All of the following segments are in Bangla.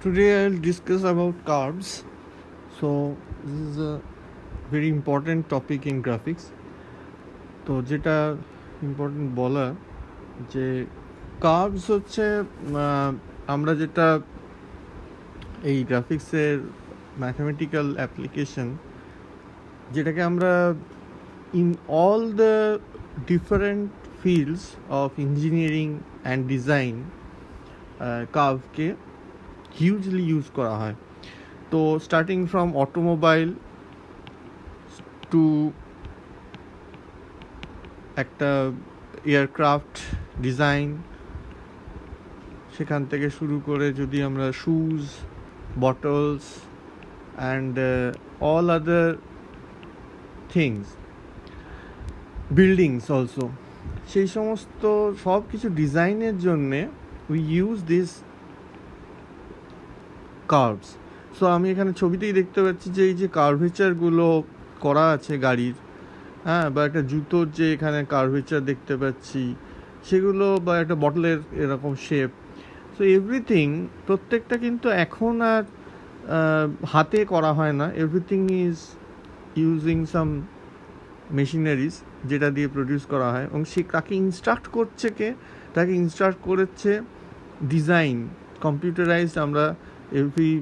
Today I'll discuss about curves. So this is a very important topic in graphics. তো যেটা ইম্পর্টেন্ট বলা যে কার্ভস হচ্ছে আমরা যেটা এই গ্রাফিক্সের ম্যাথমেটিক্যাল অ্যাপ্লিকেশন যেটাকে আমরা in all the different fields of engineering and design কার্ভকে হিউজলি ইউজ করা হয়। তো স্টার্টিং ফ্রম অটোমোবাইল টু একটা এয়ারক্রাফট ডিজাইন, সেখান থেকে শুরু করে যদি আমরা shoes, bottles and all other things, buildings also, সেই সমস্ত সব কিছু ডিজাইনের জন্যে we use this curves. So আমি এখানে ছবিতেই দেখতে পাচ্ছি যে এই যে কার্ভেচারগুলো করা আছে গাড়ির, হ্যাঁ, বা একটা জুতোর যে এখানে কার্ভেচার দেখতে পাচ্ছি সেগুলো, বা একটা বটলের এরকম শেপ। সো এভরিথিং, প্রত্যেকটা কিন্তু এখন আর হাতে করা হয় না, everything is using some machineries যেটা দিয়ে প্রডিউস করা হয়। এবং সে তাকে ইনস্ট্রাক্ট করছে কে? তাকে ইনস্ট্রাক্ট করেছে ডিজাইন, কম্পিউটারাইজড। আমরা এভরি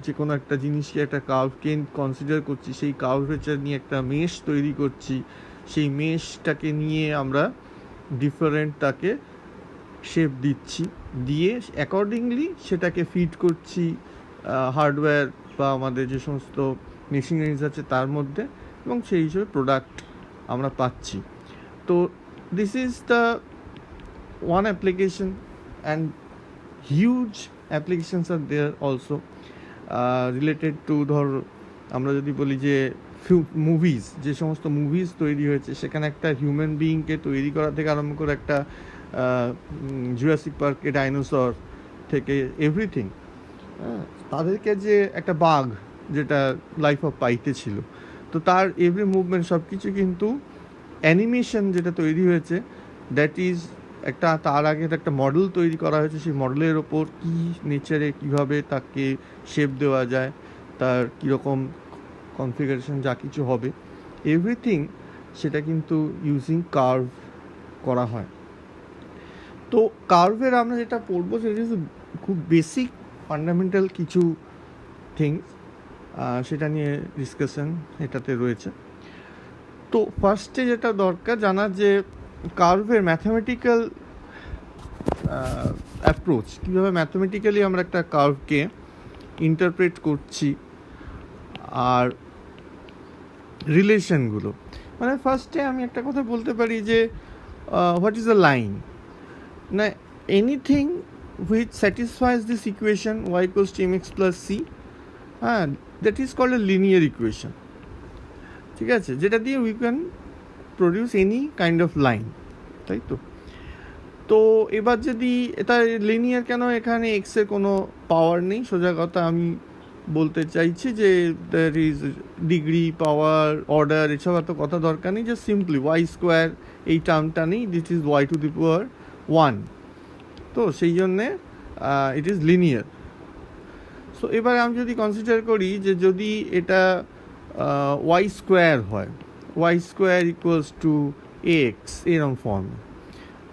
যে কোনো একটা জিনিসকে, একটা কার্ভকে কনসিডার করছি, সেই কার্ভেচার নিয়ে একটা মেশ তৈরি করছি, সেই মেশটাকে নিয়ে আমরা ডিফারেন্ট তাকে শেপ দিচ্ছি, দিয়ে অ্যাকর্ডিংলি সেটাকে ফিট করছি হার্ডওয়্যার বা আমাদের যে সমস্ত মেশিনারিজ আছে তার মধ্যে, এবং সেই হিসেবে প্রোডাক্ট আমরা পাচ্ছি। তো this is the one application, and huge applications are there also related to, ধর আমরা যদি বলি যে মুভিজ, যে সমস্ত মুভিজ তৈরি হয়েছে সেখানে একটা হিউম্যান বিইংকে তৈরি করা থেকে আরম্ভ করে একটা জুরাসিক পার্কে ডাইনোসর থেকে এভরিথিং, তাদেরকে যে একটা বাঘ যেটা লাইফ অফ পাইতে ছিল, তো তার এভরি মুভমেন্ট সব কিছু কিন্তু অ্যানিমেশন যেটা তৈরি হয়েছে, দ্যাট ইজ একটা, তার আগে একটা মডেল তৈরি করা হয়েছে, সেই মডেলের ওপর কী নেচারে কীভাবে তাকে শেপ দেওয়া যায়, তার কীরকম কনফিগারেশন যা কিছু হবে, এভরিথিং সেটা কিন্তু ইউজিং কার্ভ করা হয়। তো কার্ভের আমরা যেটা পড়বো সেটা খুব বেসিক ফান্ডামেন্টাল কিছু থিংস, সেটা নিয়ে ডিসকাশন এটাতে রয়েছে। তো ফার্স্টে যেটা দরকার জানা যে কার্ভের ম্যাথমেটিক্যাল অ্যাপ্রোচ, কীভাবে ম্যাথমেটিক্যালি আমরা একটা কার্ভকে ইন্টারপ্রেট করছি, আর রিলেশনগুলো। মানে ফার্স্টে আমি একটা কথা বলতে পারি যে হোয়াট ইজ আ লাইন? না, anything which satisfies this equation y equals to mx plus c, হ্যাঁ, that is called a linear equation. ঠিক আছে, যেটা দিয়ে we can produce any kind of line, তাই তো? তো এবার যদি এটা লিনিয়ার কেন, এখানে এক্সের কোনো পাওয়ার নেই, সোজা কথা আমি বলতে চাইছি যে there is degree, power, order, এসব এত কথা দরকার নেই, যে সিম্পলি ওয়াই স্কোয়ার এই টার্মটা নেই, this is Y to the power 1, তো সেই জন্যে ইট ইজ লিনিয়ার। সো এবার আমি যদি কনসিডার করি যে যদি এটা ওয়াই স্কোয়ার হয়, Y square equals to X, এরম ফর্ম,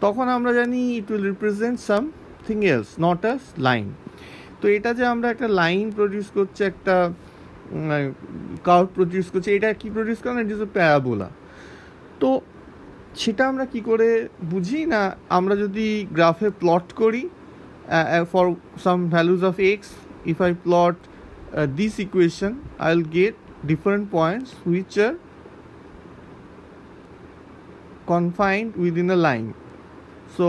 তখন আমরা জানি it will represent something else, not a line. তো এটা যে আমরা একটা লাইন প্রডিউস করছি, একটা কার্ভ প্রডিউস করছি, এটা কি প্রডিউস করে না, ইট ইজ এ প্যারাবোলা। তো সেটা আমরা কি করে বুঝি? না, আমরা যদি গ্রাফে প্লট করি for some values of X, if I plot this equation, I will get different points which are confined within a line. So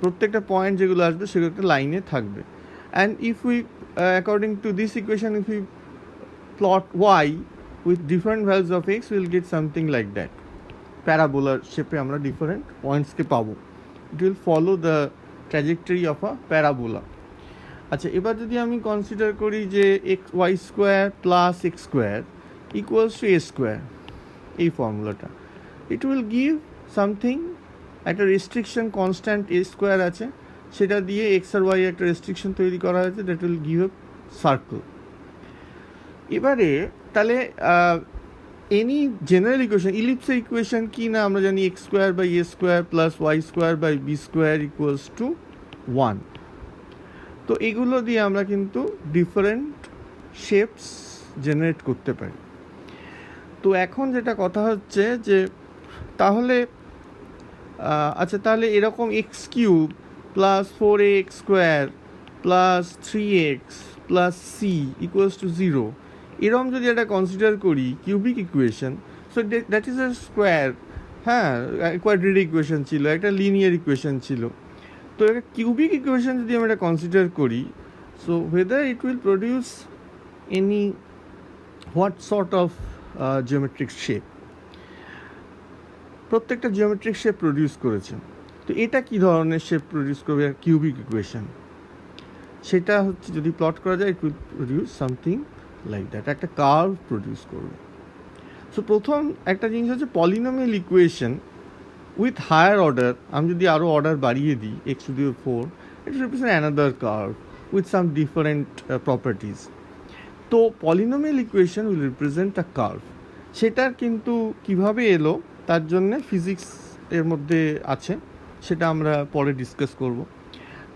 প্রত্যেকটা পয়েন্ট যেগুলো আসবে সেগুলো একটা লাইনে থাকবে। And if we according to this equation, if we plot Y with different values of X, will get something like that. প্যারাবোলার শেপে আমরা ডিফারেন্ট পয়েন্টসকে পাবো। It will follow the trajectory of a parabola. আচ্ছা, এবার যদি আমি কনসিডার করি যে X Y square plus X square equals to A square, এই ফর্মুলাটা, ইট উইল গিভ সামথিং, একটা রেস্ট্রিকশন কনস্ট্যান্ট এ স্কোয়ার আছে, সেটা দিয়ে এক্স আর ওয়াই একটা রেস্ট্রিকশন তৈরি করা হয়েছে, that will give a circle. এবারে তাহলে এনি জেনারেল ইকুয়েশন, ইলিপসের ইকুয়েশন কি না আমরা জানি, X square by A square plus Y square by B square equals to 1। তো এগুলো দিয়ে আমরা কিন্তু ডিফারেন্ট শেপস জেনারেট করতে পারি। তো এখন যেটা কথা হচ্ছে যে তাহলে আচ্ছা তাহলে এরকম X cube plus 4ax square plus 3x plus C equals to 0, এরকম যদি এটা কনসিডার করি cubic equation, so that is a square, হ্যাঁ কোয়াড্রেটিক ইকুয়েশন ছিল, একটা লিনিয়ার ইকুয়েশন ছিল। তো একটা কিউবিক ইকুয়েশন যদি আমরা এটা কনসিডার করি, so whether it will produce any what sort of geometric shape, প্রত্যেকটা জিওমেট্রিক শেপ প্রডিউস করেছে। তো এটা কি ধরনের শেপ প্রডিউস করবে কিউবিক ইকুয়েশন, সেটা হচ্ছে যদি প্লট করা যায়, it will produce something like that, একটা কার্ভ প্রডিউস করবে। সো প্রথম একটা জিনিস হচ্ছে polynomial equation with higher order, আমি যদি আরও অর্ডার বাড়িয়ে দিই X to the 4, it represent another curve with some different properties. তো polynomial equation will represent a curve. সেটার কিন্তু কিভাবে এলো তার জন্যে ফিজিক্স এর মধ্যে আছে, সেটা আমরা পরে ডিসকাস করব।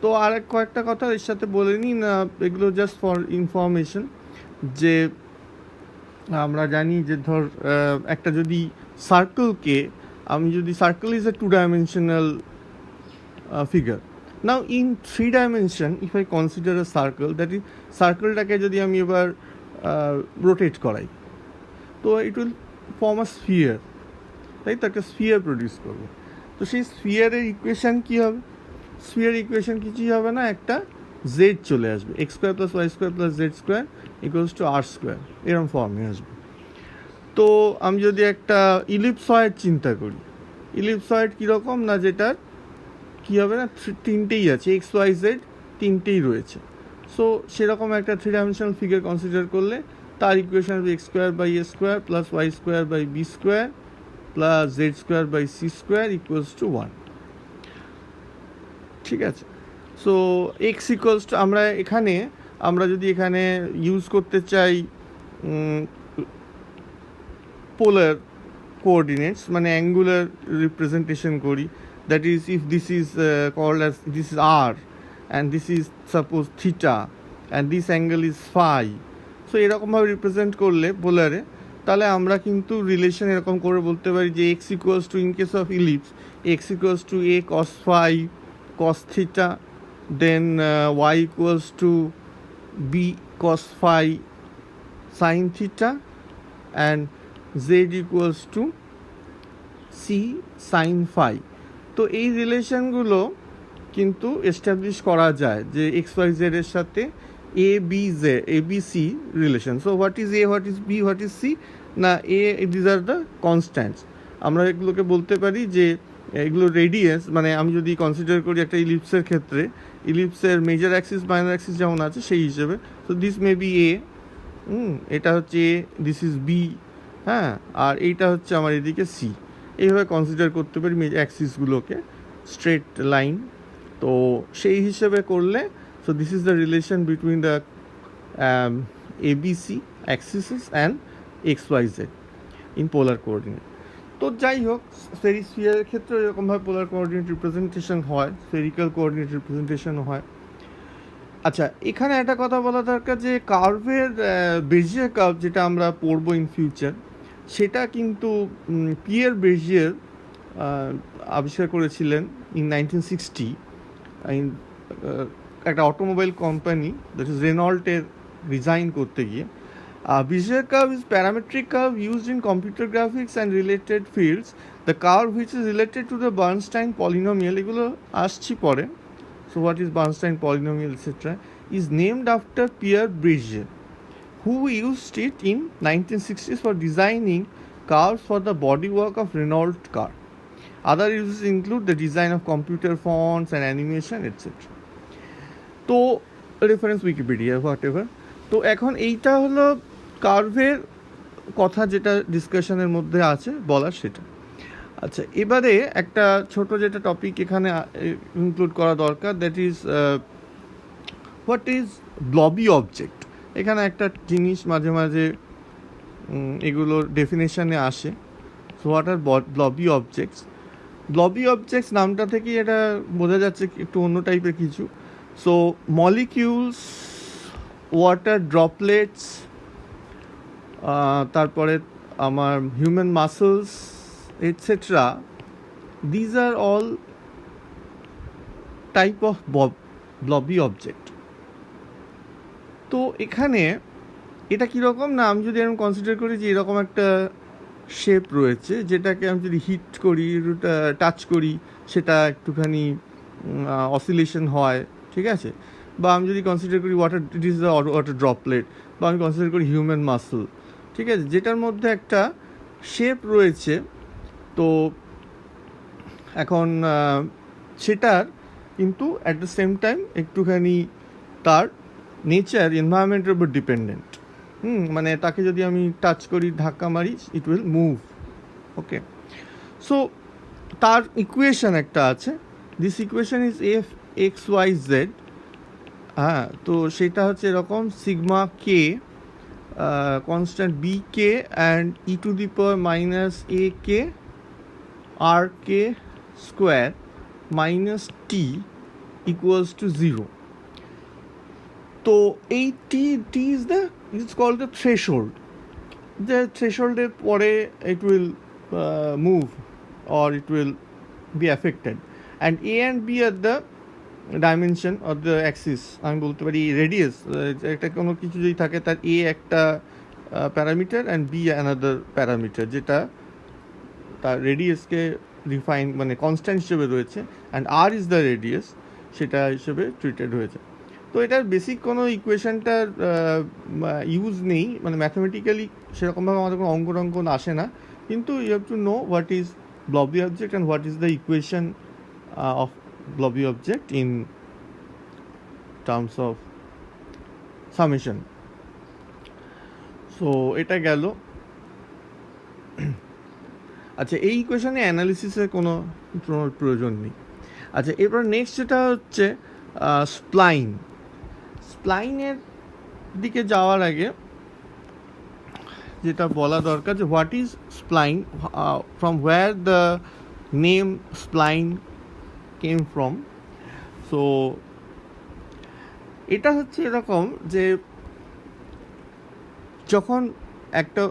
তো আর কয়েকটা কথা এর সাথে বলে নিই না, এগুলো জাস্ট ফর ইনফরমেশন, যে আমরা জানি যে ধর একটা যদি সার্কেলকে আমি যদি circle is a 2 dimensional figure, now in 3 dimension if I consider a circle, that is সার্কেলটাকে যদি আমি এবার রোটেট করাই, তো it will form a sphere, তাই তো একটা স্ফিয়ার প্রডিউস করবে। তো সেই স্ফিয়ারের ইকুয়েশান কী হবে? স্ফিয়ার ইকুয়েশান কিছুই হবে না, একটা জেড চলে আসবে, X square plus Y square plus Z square equals to R square, এরকম ফর্মে আসবে। তো আমি যদি একটা ইলিপসয়েড চিন্তা করি, ইলিপসয়েড কীরকম না, যেটার কী হবে না, তিনটেই আছে, এক্স ওয়াই জেড তিনটেই রয়েছে। সো সেরকম একটা 3 ডাইমেনশনাল ফিগার কনসিডার করলে তার ইকুয়েশন হবে X square by A square plus Y square by B square plus Z square by C square equals to 1। ঠিক আছে, সো এক্স ইকুয়ালস টু আমরা যদি এখানে ইউজ করতে চাই পোলার কোঅর্ডিনেটস, মানে অ্যাঙ্গুলার রিপ্রেজেন্টেশন করি, that is if this is called as this is R and this is suppose theta and this angle is phi, so এরকমভাবে রিপ্রেজেন্ট করলে পোলারে, তাহলে আমরা কিন্তু রিলেশন এরকম করে বলতে পারি যে X equals to, in case of ellipse, X equals to A cos phi cos theta, then y equals to b cos phi sin theta, and z equals to c sin phi. তো এই রিলেশনগুলো কিন্তু এস্টাবলিশ করা যায় যে এক্স ওয়াই জেড এর সাথে A B C relation. So what is A, what is B, what is C, না A, these are the constants. আমরা এগুলোকে বলতে পারি যে এগুলো রেডিয়াস, মানে আমি যদি কনসিডার করি একটা ইলিপসের ক্ষেত্রে, ইলিপসের মেজর অ্যাক্সিস মাইনর অ্যাক্সিস যেমন আছে সেই হিসেবে, তো দিস মে বি এ, এটা হচ্ছে এ, দিস ইজ বি, হ্যাঁ, আর এইটা হচ্ছে আমার এদিকে সি, এইভাবে কনসিডার করতে পারি মেজর অ্যাক্সিসগুলোকে, স্ট্রেট লাইন। তো সেই হিসেবে করলে, so this is the relation between the ABC axes and X Y Z in polar coordinate. তো যাই হোক, স্ফিয়ারের ক্ষেত্রে এরকমভাবে পোলার কোঅর্ডিনেট রিপ্রেজেন্টেশন হয়, স্ফেরিক্যাল কোঅর্ডিনেট রিপ্রেজেন্টেশনও হয়। আচ্ছা, এখানে একটা কথা বলা দরকার যে কার্ভের বেজিয়ার কার্ভ যেটা আমরা পড়বো ইন ফিউচার, সেটা কিন্তু পিয়ের বেজিয়ার আবিষ্কার করেছিলেন ইন 1960 ইন একটা অটোমোবাইল কোম্পানি, দ্যাট ইজ রেনল্টের ডিজাইন করতে গিয়ে। Bezier curve is parametric curve used in computer graphics and related fields. The curve which is related to the Bernstein polynomial, এগুলো আসছি পরে, so what is Bernstein polynomial etc., is named after Pierre Bezier, who used it in 1960s for designing curves for the bodywork of Renault car. Other uses include the design of computer fonts and animation etc. তো রেফারেন্স উইকিপিডিয়া হোয়াটএভার। তো এখন এইটা হলো কার্ভের কথা যেটা ডিসকাশনের মধ্যে আছে বলার, সেটা। আচ্ছা, এবারে একটা ছোট যেটা টপিক এখানে ইনক্লুড করা দরকার, that is what is Blobby object. এখানে একটা জিনিস মাঝে মাঝে এগুলোর ডেফিনেশনে আসে। So what are Blobby objects? Blobby objects নামটা থেকেই এটা বোঝা যাচ্ছে একটু অন্য টাইপের কিছু। সো মলিকিউলস, ওয়াটার ড্রপলেটস, তারপরে আমার human muscles etcetera, these are all type of Blobby object. তো এখানে এটা কীরকম না, আমি যদি এরকম কনসিডার করি যে এরকম একটা শেপ রয়েছে, যেটাকে আমি যদি হিট করি, টাচ করি, সেটা একটুখানি অসিলেশন হয়, ঠিক আছে? বা আমি যদি কনসিডার করি water, it is the water droplet, বা আমি কনসিডার করি হিউম্যান মাসল, ঠিক আছে, যেটার মধ্যে একটা শেপ রয়েছে। তো এখন সেটার কিন্তু অ্যাট দ্য সেম টাইম একটুখানি তার নেচার এনভায়রনমেন্টের উপর ডিপেন্ডেন্ট। মানে তাকে যদি আমি টাচ করি, ধাক্কা মারি, it will move. Okay, so তার ইকুয়েশন একটা আছে, this equation is F X Y Z. হ্যাঁ, তো সেটা হচ্ছে এরকম, sigma K constant B K and E to the power minus A K R K square minus T equals to 0। তো এই T is called the threshold. যে থ্রেশহোল্ডের পরে it will move or it will be affected, and a and b are the dimension or the axis, আমি বলতে পারি রেডিয়াস। একটা কোনো কিছু যদি থাকে, তার a একটা parameter and b another parameter, যেটা তার রেডিয়াসকে রিফাইন মানে কনস্ট্যান্ট হিসেবে রয়েছে, and r is the radius, সেটা হিসেবে ট্রিটেড হয়েছে। তো এটার বেসিক কোনো ইকুয়েশনটার ইউজ নেই, মানে ম্যাথমেটিক্যালি সেরকমভাবে আমাদের কোনো অঙ্কন আসে না, কিন্তু you have to know what is blobby object and what is the equation of blobby object in terms of summation. So এটা গেল। আচ্ছা, এই ইকুয়েশনে অ্যানালিসিসের কোনো প্রয়োজন নেই। আচ্ছা, এরপর নেক্সট যেটা হচ্ছে স্প্লাইন। স্প্লাইনের দিকে যাওয়ার আগে যেটা বলা দরকার, যে what is spline, from where the name spline came from. So এটা হচ্ছে এরকম যে যখন একটা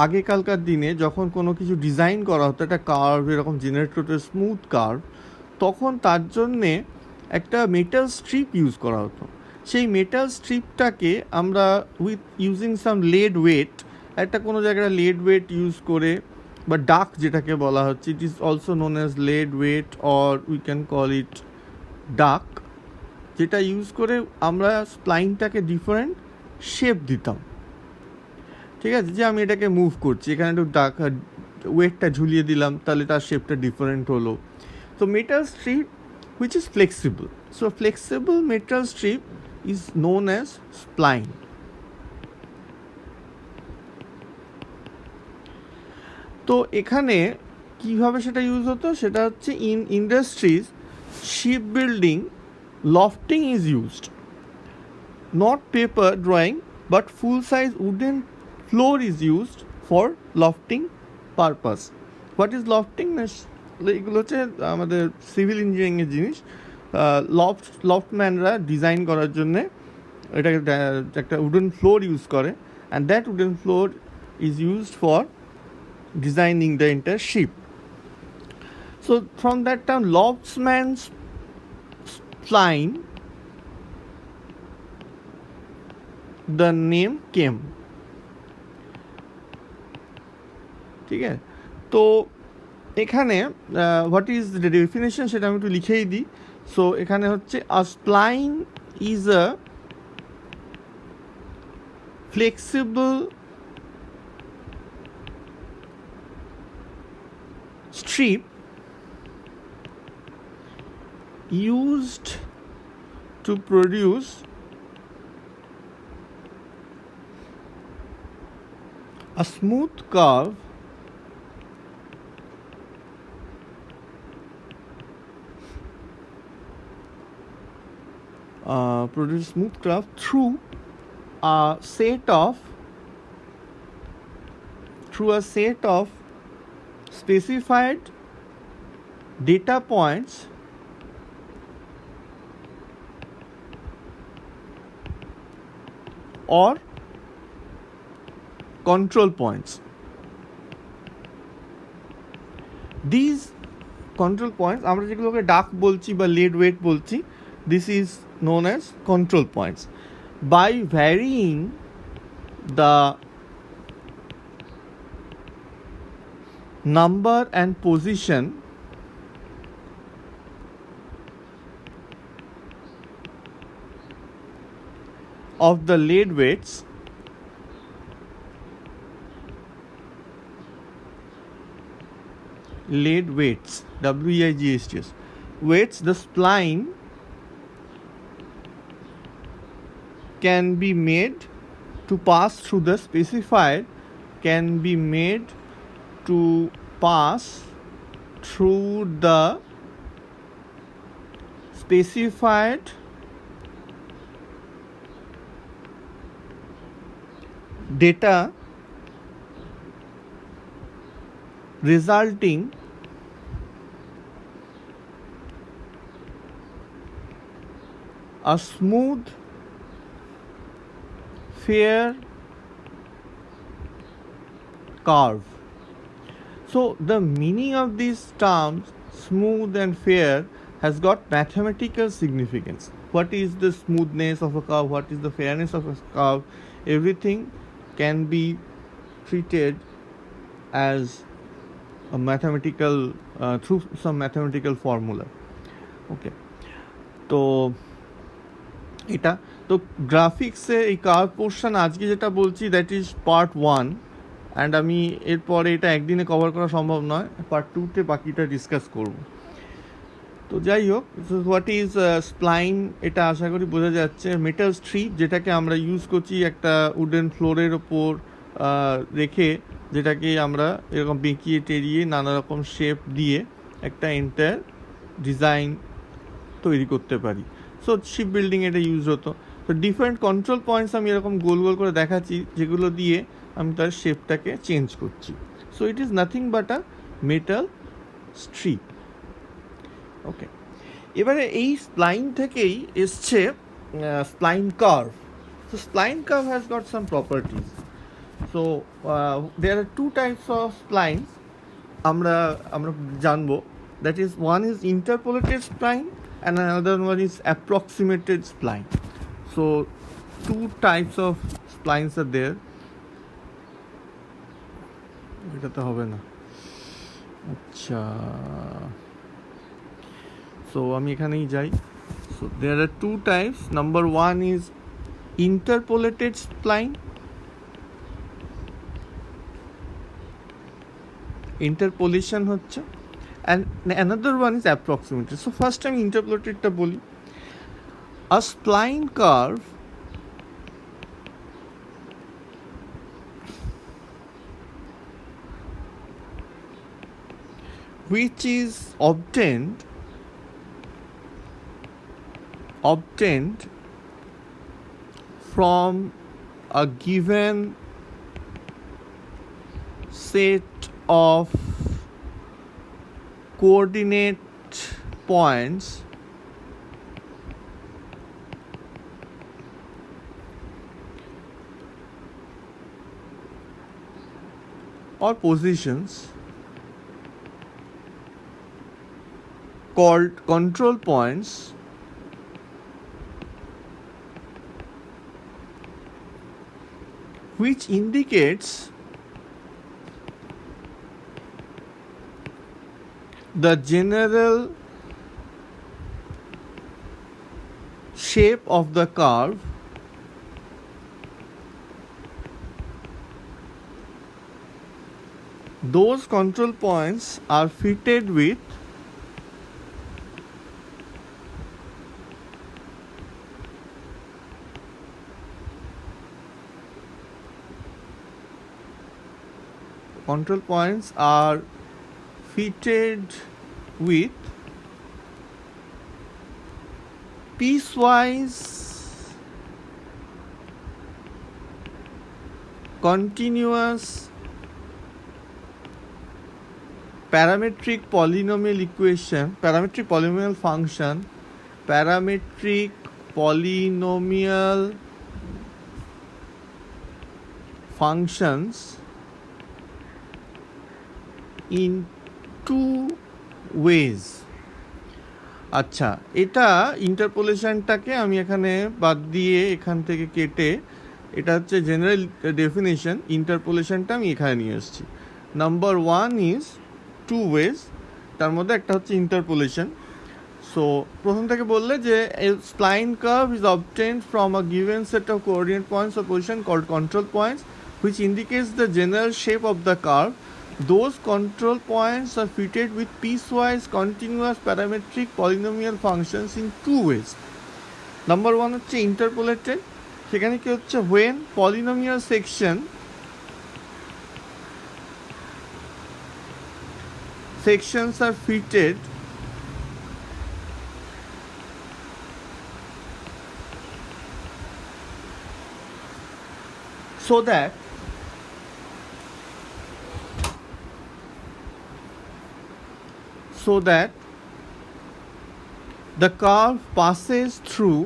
আগেকালকার দিনে যখন কোনো কিছু ডিজাইন করা হতো, একটা কার্ভ এরকম জেনারেট করতে, স্মুথ কার্ভ, তখন তার জন্যে একটা মেটাল স্ট্রিপ ইউজ করা হতো। সেই মেটাল স্ট্রিপটাকে আমরা with using some lead weight, একটা কোনো জায়গায় লেড ওয়েট ইউজ করে, বা ডাক যেটাকে বলা হচ্ছে, it is also known as lead weight or we can call it duck, যেটা ইউজ করে আমরা স্প্লাইনটাকে ডিফারেন্ট শেপ দিতাম। ঠিক আছে, যে আমি এটাকে মুভ করছি, এখানে একটু ডাক ওয়েটটা ঝুলিয়ে দিলাম, তাহলে তার শেপটা ডিফারেন্ট হলো। তো metal strip which is flexible, so flexible metal strip is known as spline. তো এখানে কিভাবে সেটা ইউজ হতো, সেটা হচ্ছে in industries, ship building, lofting is used, not paper drawing but full size wooden floor is used for lofting purpose. What is lofting? এগুলো হচ্ছে আমাদের সিভিল ইঞ্জিনিয়ারিংয়ের জিনিস। লফটম্যানরা ডিজাইন করার জন্যে এটাকে একটা উডেন ফ্লোর ইউজ করে, and that wooden floor is used for designing the entire ship. So from that term loftsman's spline, the name came. ঠিক আছে, তো এখানে হোয়াট ইজ দ্য ডেফিনেশন সেটা আমি একটু লিখেই দিই। সো এখানে হচ্ছে a spline is a flexible strip used to produce a smooth curve through a set of specified data points or control points. These control points আমরা যেগুলোকে ডাক বলছি বা lead weight বলছি, this is known as control points. By varying the number and position of the lead weights, weights, the spline can be made to pass through the specified data resulting a smooth, fair curve. So the meaning of these terms, smooth and fair, has got mathematical significance. What is the smoothness of a curve? What is the fairness of a curve? Everything can be treated as a mathematical through some mathematical formula. Okay, তো এটা তো গ্রাফিক্সে এই কার্ভ পোর্শন আজকে যেটা বলছি দ্যাট ইজ পার্ট 1, অ্যান্ড আমি এরপরে এটা একদিনে কভার করা সম্ভব নয়, পার্ট 2তে বাকিটা ডিসকাস করব। তো যাই হোক, হোয়াট ইজ স্প্লাইন এটা আশা করি বোঝা যাচ্ছে। মেটাল স্ট্রিপ যেটাকে আমরা ইউজ করছি একটা উডেন ফ্লোরের ওপর রেখে, যেটাকে আমরা এরকম বেঁকিয়ে টেরিয়ে নানা রকম শেপ দিয়ে একটা এন্টায়ার ডিজাইন তৈরি করতে পারি। সো শিপ বিল্ডিং এটা ইউজ হতো। তো ডিফারেন্ট কন্ট্রোল পয়েন্টস আমি এরকম গোল গোল করে দেখাচ্ছি, যেগুলো দিয়ে আমি তার শেপটাকে চেঞ্জ করছি। So it is nothing but a metal strip. Okay, এবারে এই স্প্লাইন থেকেই এসছে spline curve. So spline curve has got some properties. So there are 2 types of splines আমরা জানবো। That is, one is interpolated spline and another one is approximated spline. So 2 types of splines are there. এটা তো হবে না। আচ্ছা, so আমি এখানেই যাই। So there are 2 types. Number 1 is interpolated spline. Interpolation হচ্ছে, and another one is approximated. So first time interpolated ta boli. A spline curve which is obtained from a given set of coordinate points or positions called control points which indicates the general shape of the curve those control points are fitted with piecewise continuous parametric polynomial equation, parametric polynomial function, parametric polynomial functions in two ways. আচ্ছা, এটা ইন্টারপোলেশনটাকে আমি এখানে বাদ দিয়ে এখান থেকে কেটে, এটা হচ্ছে জেনারেল ডেফিনেশন, ইন্টারপোলেশনটা আমি এখানে নিয়ে এসেছি। Number one is two ways, তার মধ্যে একটা হচ্ছে ইন্টারপোলেশন। সো প্রথম থেকে বললে যে spline curve is obtained from a given set of coordinate points of position called control points which indicates the general shape of the curve. Those control points are fitted with piecewise continuous parametric polynomial functions in two ways. Number one হচ্ছে interpolated, সেখানে কি হচ্ছে when polynomial sections are fitted so that the curve passes through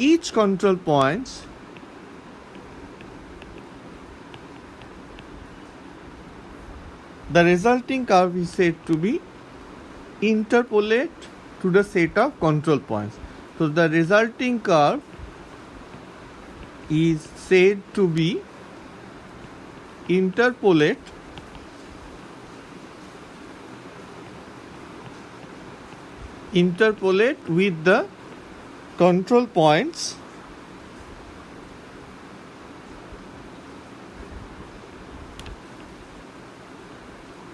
each control points the resulting curve is said to be interpolate to the set of control points. So the resulting curve is said to be interpolate with the control points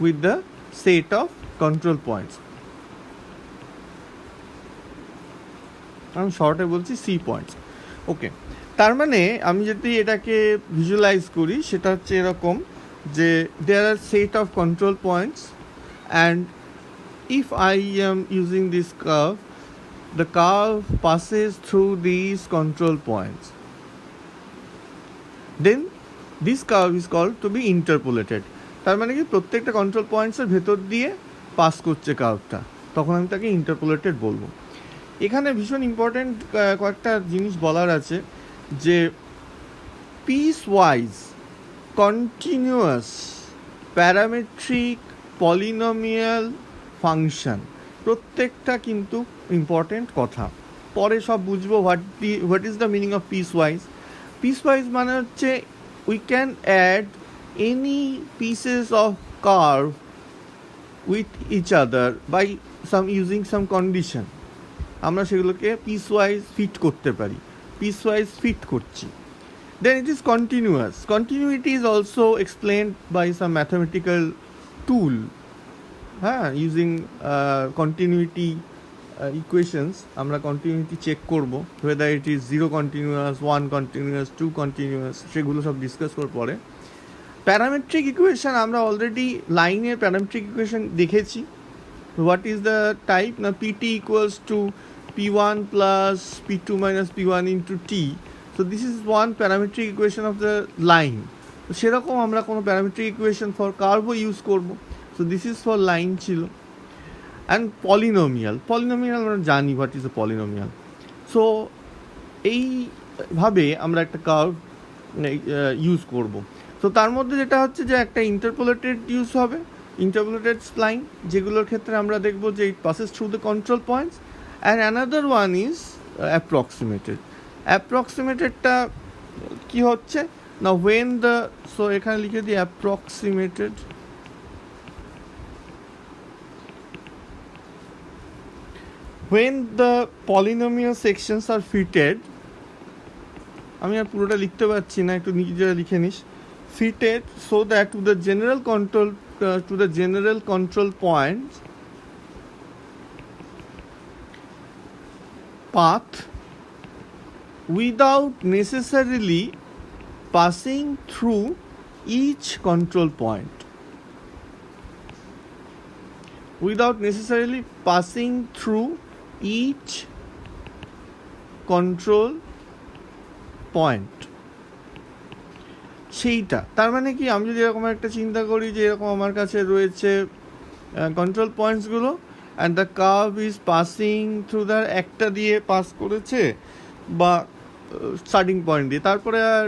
with the set of control points. আমি শর্টে বলছি সি পয়েন্টস। ওকে, তার মানে আমি যদি এটাকে ভিজুয়ালাইজ করি সেটা হচ্ছে এরকম যে there are set of control points and if I am using this curve, the curve passes through these control points, then this curve is called to be interpolated. তার মানে কি প্রত্যেকটা কন্ট্রোল পয়েন্টসের ভেতর দিয়ে পাস করছে কার্ভটা, তখন আমি তাকে ইন্টারপোলেটেড বলবো। এখানে ভীষণ ইম্পর্টেন্ট কয়েকটা জিনিস বলার আছে যে piecewise continuous parametric polynomial function, প্রত্যেকটা কিন্তু ইম্পর্টেন্ট কথা। পরে সব বুঝবো what is the meaning of piecewise. Piecewise মানে হচ্ছে we can add any pieces of curve with each other by using some condition, আমরা সেগুলোকে পিস ওয়াইজ ফিট করতে পারি, পিস ওয়াইজ ফিট করছি। Then it is continuous. Continuity is also explained by some mathematical tool, হ্যাঁ, ইউজিং কন্টিনিউইটি ইকুয়েশনস আমরা কন্টিনিউইটি চেক করব, whether it is 0 continuous, 1 continuous, 2 continuous, সেগুলো সব ডিসকাস করার পরে প্যারামেট্রিক ইকুয়েশন আমরা অলরেডি লাইনের প্যারামেট্রিক ইকুয়েশন দেখেছি। হোয়াট ইজ দ্য টাইপ না PT equals to p1 plus p2 minus p1 into t. So this is one parametric equation of the line. তো সেরকম আমরা কোনো প্যারামেট্রিক ইকুয়েশন ফর কার্ভও ইউজ করব। So this is for line ছিল। অ্যান্ড পলিনোমিয়াল আমরা জানি what is A polynomial. So এইভাবে আমরা একটা কার্ভ ইউজ করব। তো তার মধ্যে যেটা হচ্ছে যে একটা ইন্টারপোলেটেড ইউজ হবে, ইন্টারপোলেটেড স্প্লাইন, যেগুলোর ক্ষেত্রে আমরা দেখব যে it passes through the control points, and another one is approximated. অ্যাপ্রক্সিমেটেডটা কী হচ্ছে না ওয়েন দ্য, সো এখানে লিখে দিই approximated, when the polynomial sections are fitted, আমি আর পুরোটা লিখতে পারছি না, একটু নিজেরা লিখে নিস, fitted so that to the general control point path without necessarily passing through each control point. without necessarily passing through each control point. সেইটা তার মানে কি, আমি যদি এরকম একটা চিন্তা করি যে এরকম আমার কাছে রয়েছে কন্ট্রোল পয়েন্টসগুলো, and the curve is passing through the একটা দিয়ে পাস করেছে বা স্টার্টিং পয়েন্ট দিয়ে, তারপরে আর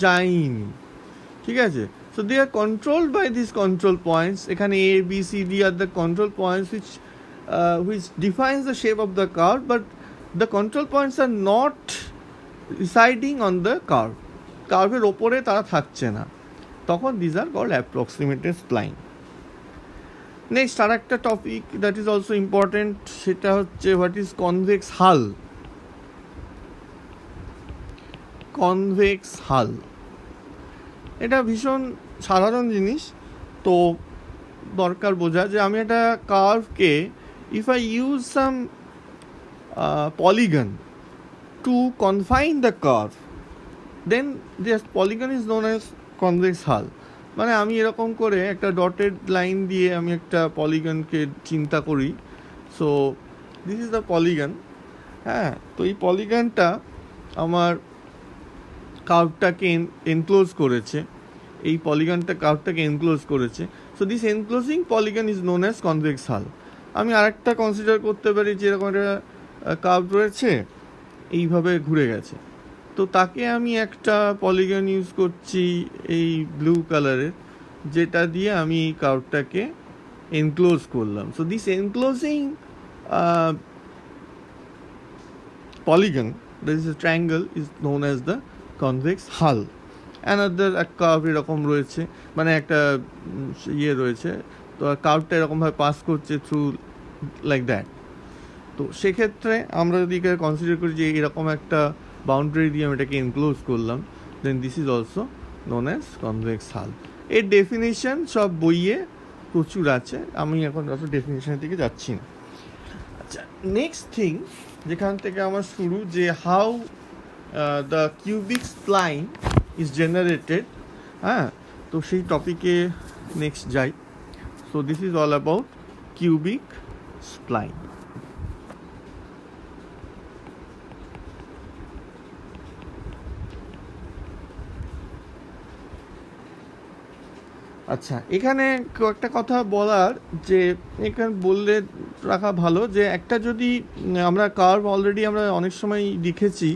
যায়নি, ঠিক আছে? So they are controlled by this control points. এখানে A B C D are the control points which defines the shape of the curve, but the control points are not residing on the curve. কার্ভের ওপরে তারা থাকছে না, তখন this are called approximated spline. Next আর একটা topic that is also important, সেটা হচ্ছে what is convex hull. Convex hull এটা ভীষণ সাধারণ জিনিস, তো দরকার বোঝা যে আমি একটা কার্ভকে if I use some polygon to confine the curve, then this polygon is known as convex hull. মানে আমি এরকম করে একটা ডটেড লাইন দিয়ে আমি একটা পলিগনকে চিন্তা করি, so this is the polygon. হ্যাঁ, তো এই পলিগনটা আমার কার্ভটাকে এনক্লোজ করেছে, এই পলিগনটা কার্ভটাকে এনক্লোজ করেছে, so this enclosing polygon is known as convex hull. আমি আরেকটা কনসিডার করতে পারি যে এরকম একটা কার্ভ রয়েছে, এইভাবে ঘুরে গেছে, তো তাকে আমি একটা পলিগন ইউজ করছি এই ব্লু কালারের, যেটা দিয়ে আমি এই কার্ভটাকে এনক্লোজ করলাম। So this enclosing polygon, that is a triangle, is known as the convex hull. Another curve এরকম রয়েছে, মানে একটা ইয়ে রয়েছে, তো কার্ভটা এরকমভাবে পাস করছে থ্রু লাইক দ্যাট। তো সেক্ষেত্রে আমরা যদি কনসিডার করি যে এরকম একটা বাউন্ডারি দিয়ে আমি এটাকে এনক্লোজ করলাম, then this is also known as convex hull. এর ডেফিনিশন সব বইয়ে প্রচুর আছে, আমি এখন অত ডেফিনিশনের দিকে যাচ্ছি না। আচ্ছা, নেক্সট থিং যেখান থেকে আমার শুরু, যে how the cubic spline is generated. হ্যাঁ, তো সেই টপিকে নেক্সট যাই। So this is all about cubic spline. আচ্ছা, এখানে একটা কথা বলার, যে এখানে বললে রাখা ভালো, যে একটা যদি আমরা কার্ভ অলরেডি আমরা অনেক সময় দেখেছি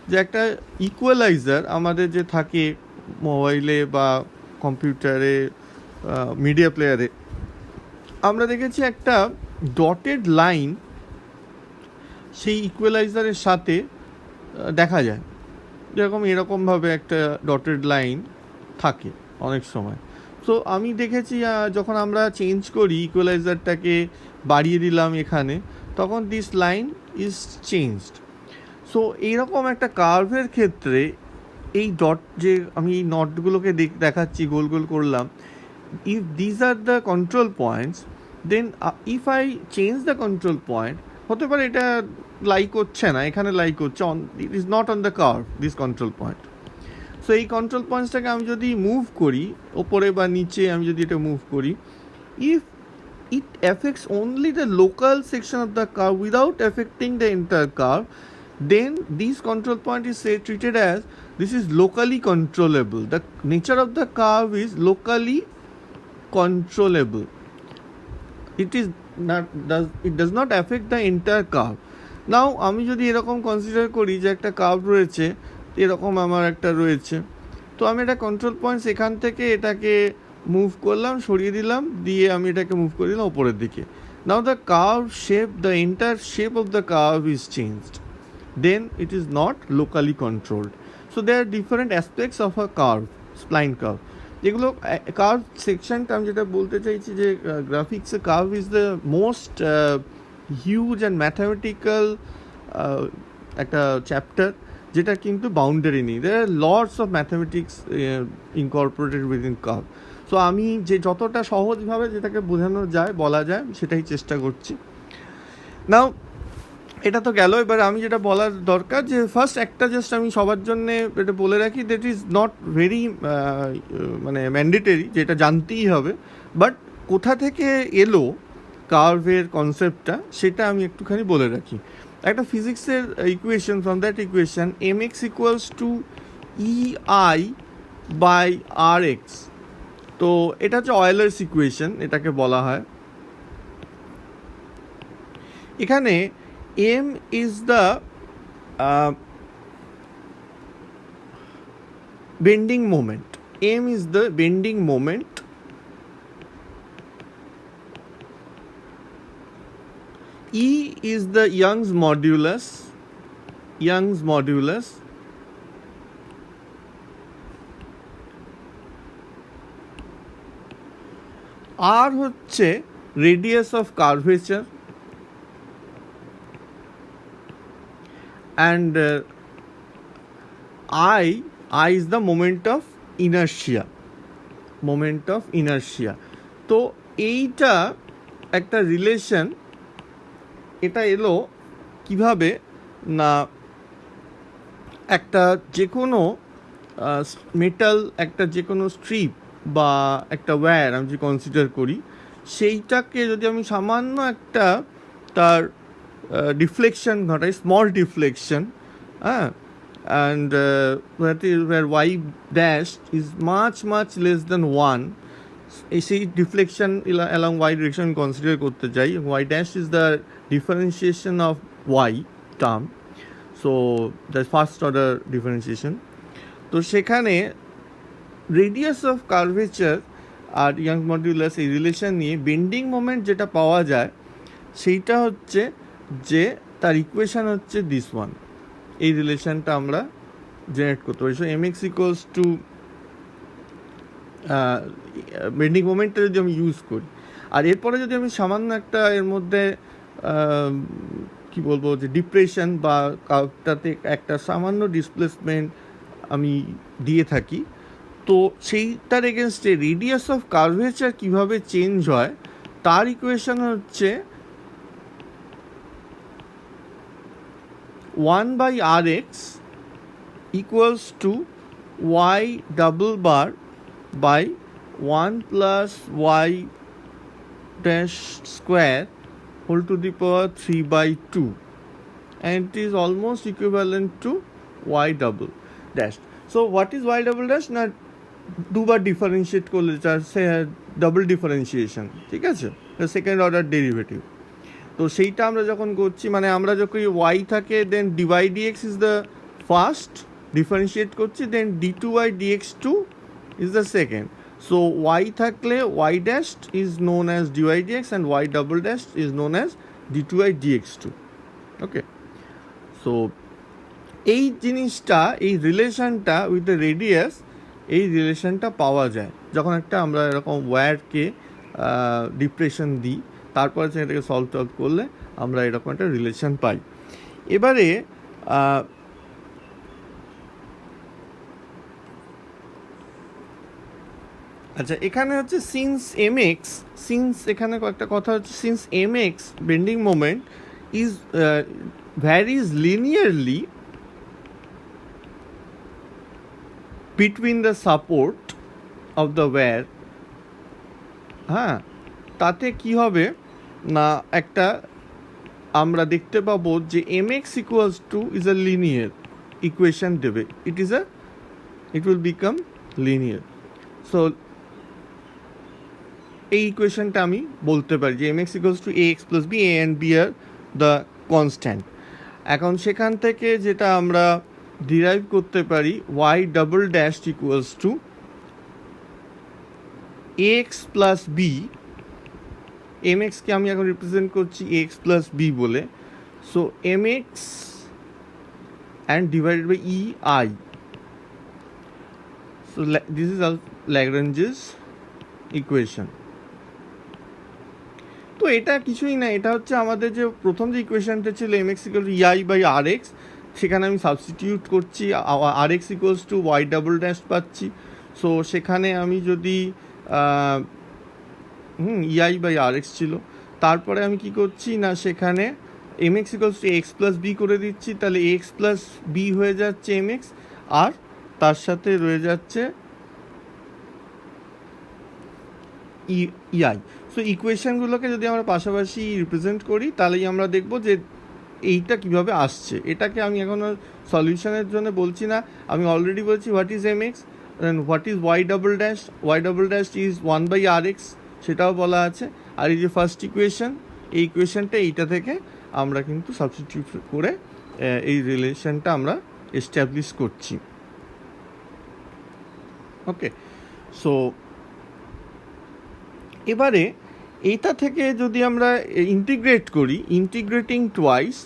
যে একটা ইকুয়ালাইজার আমাদের যে থাকে মোবাইলে বা কম্পিউটারে, মিডিয়া প্লেয়ারে, আমরা দেখেছি একটা ডটেড লাইন সেই ইকুয়ালাইজারের সাথে দেখা যায়, যেরকম এরকমভাবে একটা ডটেড লাইন থাকে অনেক সময়। সো আমি দেখেছি যখন আমরা চেঞ্জ করি ইকুয়ালাইজারটাকে, বাড়িয়ে দিলাম এখানে, তখন this line is changed. So এইরকম একটা কার্ভের ক্ষেত্রে এই ডট, যে আমি এই নটগুলোকে দেখাচ্ছি গোল গোল করলাম, if these are the control points, then if I change the control point, হতে পারে এটা লাই করছে না, এখানে লাই করছে, it is not on the curve this control point. So এই কন্ট্রোল পয়েন্টসটাকে আমি যদি মুভ করি ওপরে বা নিচে, আমি যদি এটা মুভ করি, if it effects only the local section of the curve without affecting the entire curve, then this control point is treated as this is locally controllable. The nature of the curve is locally controllable. It does not affect the entire curve. Now আমি যদি এরকম কনসিডার করি যে একটা কার্ভ রয়েছে, এরকম আমার একটা রয়েছে, তো আমি এটা কন্ট্রোল পয়েন্টস এখান থেকে এটাকে মুভ করলাম, সরিয়ে দিলাম, দিয়ে আমি এটাকে মুভ করে দিলাম ওপরের দিকে। Now the curve shape, the entire shape of the curve is changed. Then it is not locally controlled. So there are different aspects of a curve, spline curve. যেগুলো কার্ভ সেকশনটা, আমি যেটা বলতে চাইছি যে গ্রাফিক্সে curve is the most huge and mathematical একটা চ্যাপ্টার, যেটা কিন্তু বাউন্ডারি নেই। There are lots of mathematics incorporated within curve. So আমি যে যতটা সহজভাবে যেটাকে বোঝানো যায়, বলা যায়, সেটাই চেষ্টা করছি। নাও এটা তো গেল, এবার আমি যেটা বলার দরকার, যে ফার্স্ট একটা জাস্ট আমি সবার জন্যে এটা বলে রাখি, দ্যাট ইজ নট ভেরি মানে ম্যান্ডেটরি, যেটা জানতেই হবে, বাট কোথা থেকে এলো কার্ভের কনসেপ্টটা সেটা আমি একটুখানি বলে রাখি। একটা ফিজিক্সের equation, from that equation M X equals to E I by R X. তো এটা হচ্ছে অয়েলার্স ইকুয়েশন এটাকে বলা হয়। এখানে M is the bending moment. M is the bending moment. E is the Young's modulus. Young's modulus. R হচ্ছে radius of curvature, and I is the moment of inertia. Moment of inertia. তো এইটা একটা রিলেশন, এটা এলো কিভাবে না, একটা যে কোনো মেটাল, একটা যে কোনো স্ট্রিপ বা একটা ওয়্যার আমি যদি কনসিডার করি, সেইটাকে যদি আমি সামান্য একটা তার ডিফ্লেকশন ঘটাই, স্মল ডিফ্লেকশন, হ্যাঁ, and where y dash is much less than 1, সেই deflection along y direction consider করতে যাই, y dash is the differentiation of y term, so the first order differentiation. তো সেখানে রেডিয়াস অফ কার্ভেচার আর ইয়াং মডুলাস এই রিলেশন নিয়ে বেন্ডিং মোমেন্ট যেটা পাওয়া যায় সেইটা হচ্ছে যে তার ইকুয়েশন হচ্ছে দিস ওয়ান। এই রিলেশনটা আমরা জেনারেট করতে পারি। So M X equals to bending মোমেন্টটা যদি আমি ইউজ করি, আর এরপরে যদি আমি সামান্য একটা এর মধ্যে কি বলবো যে ডিপ্রেশন বা কার্ভটাতে একটা সামান্য ডিসপ্লেসমেন্ট আমি দিয়ে থাকি, তো সেইটার এগেনস্টে রেডিয়াস অফ কার্ভেচার কীভাবে চেঞ্জ হয় তার ইকুয়েশন হচ্ছে 1/rx equals to y double bar by 1 plus y dash square whole to the power 3/2, and it is almost equivalent to y double dash. So what is y double dash? না দুবার ডিফারেন্সিয়েট করলে তার সে ডাবল ডিফারেন্সিয়েশন, ঠিক আছে, সেকেন্ড অর্ডার ডেরিভেটিভ। তো সেইটা আমরা যখন করছি, মানে আমরা যখন ওয়াই থাকে then dy dx is the first, differentiate করছি, then D two Y dx two is the second. So Y থাকলে Y dash is known as dy dx and Y double dash is known as D two Y dx two. Okay, so এই জিনিসটা, এই রিলেশনটা উইথ দ্য রেডিয়াস, এই রিলেশনটা পাওয়া যায় যখন একটা আমরা এরকম ওয়্যারকে ডিপ্রেশন দিই, তারপরে সেটাকে সলভ করলে আমরা এরকম একটা রিলেশন পাই। এবারে আচ্ছা, এখানে হচ্ছে সিন্স এম এক্স, সিন্স এখানে একটা কথা হচ্ছে, since M X bending moment is varies linearly between the support of the wire, হ্যাঁ, তাতে কি হবে না, একটা আমরা দেখতে পাবো যে M X equals to is a linear equation দেবে, it will become linear. So এই ইকুয়েশনটা আমি বলতে পারি যে M X equals to A X plus B, A and B are the constant. এখন সেখান থেকে যেটা আমরা ডিরাইভ করতে পারি, y double dash equals to X plus B, M এক্সকে আমি এখন রিপ্রেজেন্ট করছি এক্স প্লাস বি বলে, so M X and divided by E I. So this is Lagrange's equation. তো এটা কিছুই না, এটা হচ্ছে আমাদের যে প্রথম যে ইকুয়েশনটা ছিল M X equal to EI by R X, সেখানে আমি সাবস্টিটিউট করছি, আর X equals to Y double dash পাচ্ছি। সো সেখানে আমি যদি ইআই বাই আর এক্স ছিল, তারপরে আমি কি করছি না, সেখানে M X equals to X plus B করে দিচ্ছি, তাহলে এক্স প্লাস বি হয়ে যাচ্ছে এম এক্স, আর তার সাথে রয়ে যাচ্ছে ইআই। সো ইকুয়েশনগুলোকে যদি আমরা পাশাপাশি রিপ্রেজেন্ট করি তাহলেই আমরা দেখব যে এইটা কিভাবে আসছে। এটাকে আমি এখনও সলিউশনের জন্য বলছি না, আমি অলরেডি বলছি what is M X and what is Y double dash. Y double dash is 1/rx, সেটাও বলা আছে। আর এই যে ফার্স্ট ইকুয়েশন, এই ইকুয়েশনটা এইটা থেকে আমরা কিন্তু সাবস্টিটিউট করে এই রিলেশনটা আমরা এস্টাবলিশ করছি। ওকে, সো এবারে এইটা থেকে যদি আমরা ইন্টিগ্রেট করি, ইন্টিগ্রেটিং টুয়াইস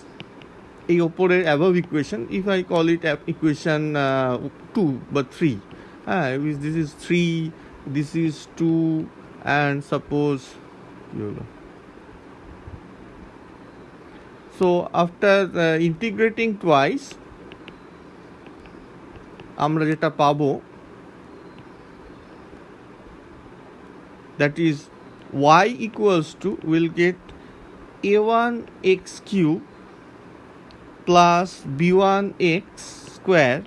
এই ওপরের above equation, if I call it equation 2 বা 3, হ্যাঁ, this is 3, this is 2, and suppose কি হলো, সো আফটার ইন্টিগ্রেটিং টুয়াইস আমরা যেটা পাবো that is y equals to, we'll get a1x cube plus b1x square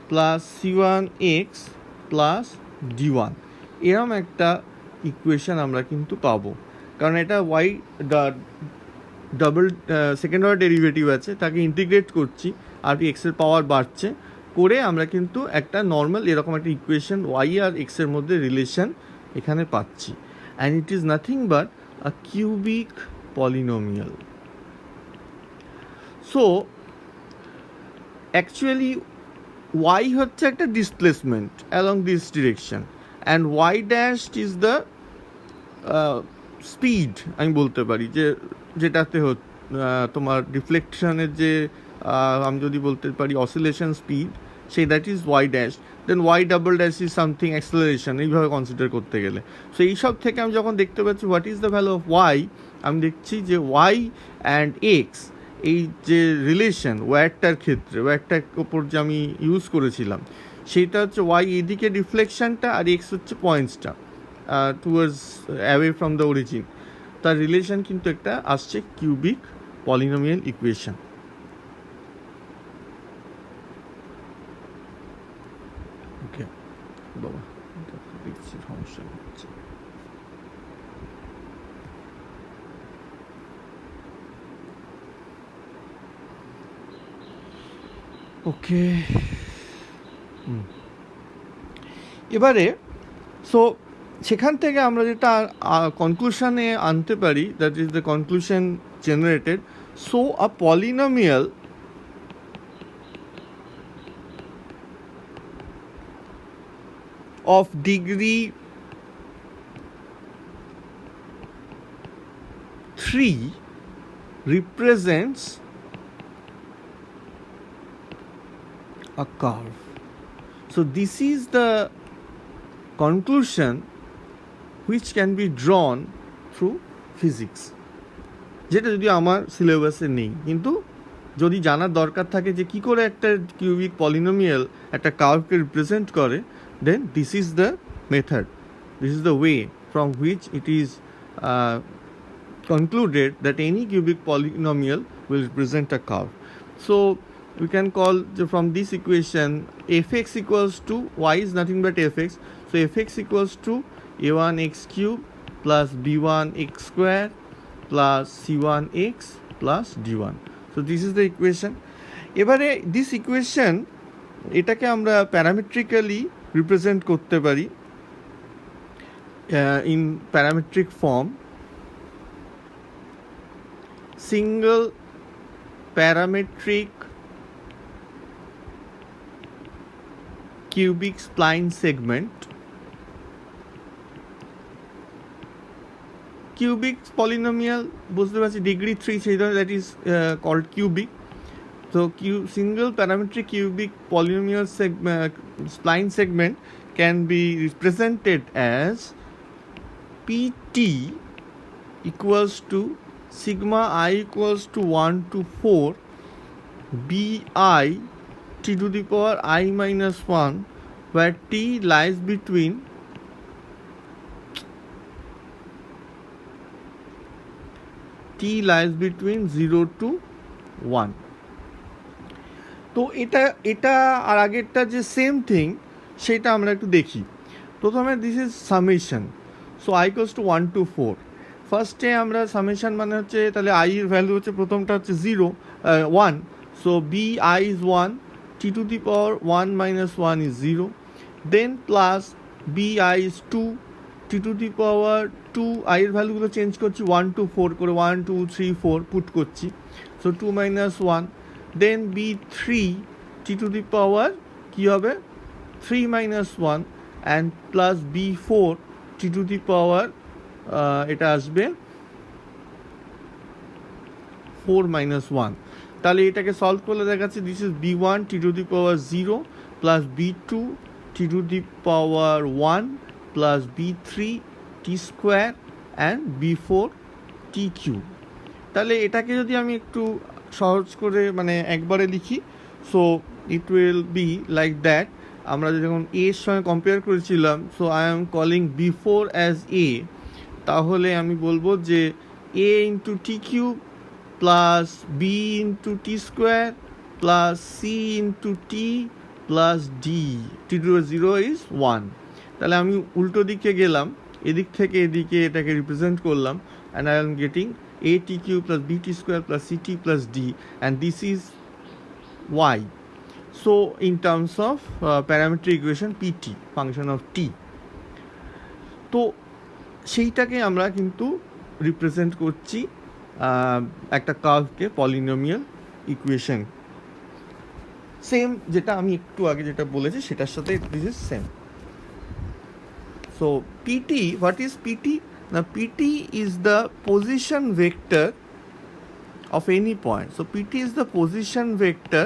plus c1x plus d1, এরম একটা ইকুয়েশন আমরা কিন্তু পাবো। কারণ এটা y double second order derivative আছে, তাকে ইন্টিগ্রেট করছি আর এক্সের পাওয়ার বাড়ছে করে আমরা কিন্তু একটা নর্মাল এরকম একটা ইকুয়েশন y আর এক্সের মধ্যে রিলেশন এখানে পাচ্ছি। And it is nothing but a cubic polynomial. So actually y হচ্ছে একটা displacement along this direction, and y dash is the speed, আমি বলতে পারি যে যেটাতে তোমার ডিফ্লেকশনের যে আমি যদি বলতে পারি অসিলেশন স্পিড, সেই that is y dash. Then y double dash is something acceleration, এইভাবে কনসিডার করতে গেলে। সো এইসব থেকে আমি যখন দেখতে পাচ্ছি what is the value of y, আমি দেখছি যে y অ্যান্ড এক্স এই যে রিলেশন ওয়্যারটার ক্ষেত্রে, ওয়্যারটার ওপর যে আমি ইউজ করেছিলাম, সেইটা হচ্ছে y এদিকে ডিফ্লেকশনটা আর এক্স হচ্ছে পয়েন্টসটা towards away from the origin, তার রিলেশন কিন্তু একটা আসছে কিউবিক পলিনোমিয়াল ইকুয়েশন। ওকে বাবা, দেখছি সমস্যা হচ্ছে। ওকে, এবারে সো সেখান থেকে আমরা যেটা কনক্লুশনে আনতে পারি, that is the conclusion generated. So a polynomial of degree 3 represents a curve. So this is the conclusion which can be drawn through physics, যেটা যদি আমার সিলেবাসে নেই, কিন্তু যদি জানার দরকার থাকে যে কী করে একটা কিউবিক পলিনোমিয়াল একটা কার্ভকে রিপ্রেজেন্ট করে, then this is the method, this is the way from which it is concluded that any cubic polynomial will represent a curve. So we can call from this equation fx equals to, y is nothing but fx, so fx equals to a1x cube plus b1x square plus c1x plus d1. So this is the equation. এবারে this equation এটাকে আমরা প্যারামেট্রিক্যালি রিপ্রেজেন্ট করতে পারি in parametric form, single parametric cubic spline segment, cubic polynomial বুঝতে পারছি ডিগ্রি 3, সেই ধরনের, that is called cubic. So single parametric cubic polynomial spline segment can be represented as Pt equals to sigma I equals to 1 to 4 bi t to the power I minus 1, where t lies between t lies between 0 to 1. তো এটা আর আগেরটা যে সেম থিং, সেটা আমরা একটু দেখি। প্রথমে this is summation. So I equals to 1 to 4। ফার্স্টে আমরা সামেশন মানে হচ্ছে তাহলে আই এর ভ্যালু হচ্ছে প্রথমটা হচ্ছে 1, so B I is 1, T to the power 1 minus 1 is 0, then plus B I is 2, T to the power 2, I এর ভ্যালুগুলো চেঞ্জ করছি 1 to 4 করে, 1 2 3 4 পুট করছি, so 2 minus 1, then B 3, T to the power কী হবে 3 minus 1, and plus B 4, T to the power এটা আসবে 4 minus 1। তাহলে এটাকে সলভ করলে দেখাচ্ছে this is B 1 T to the power 0 plus B 2 T to the power 1 plus B 3 T square and B 4 T cube. তাহলে এটাকে যদি আমি একটু সহজ করে মানে একবারে লিখি, so it will be like that. আমরা যখন এ এর সঙ্গে কম্পেয়ার করেছিলাম, so I am calling B 4 as A, তাহলে আমি বলবো যে A into T cube plus B into T square plus C into T plus D, T to 0 is 1। তাহলে আমি উল্টো দিকে গেলাম, এদিক থেকে এদিকে এটাকে রিপ্রেজেন্ট করলাম, and I am getting a t cube plus b t square plus c t plus d, and this is y. So in terms of parametric equation pt, function of t, তো সেইটাকে আমরা কিন্তু রিপ্রেজেন্ট করছি একটা কার্ভকে পলিনোমিয়াল ইকুয়েশন, সেম যেটা আমি একটু আগে যেটা বলেছি সেটার সাথে this is same. So PT, what is PT? Now pt is the position vector of any point. So pt is the position vector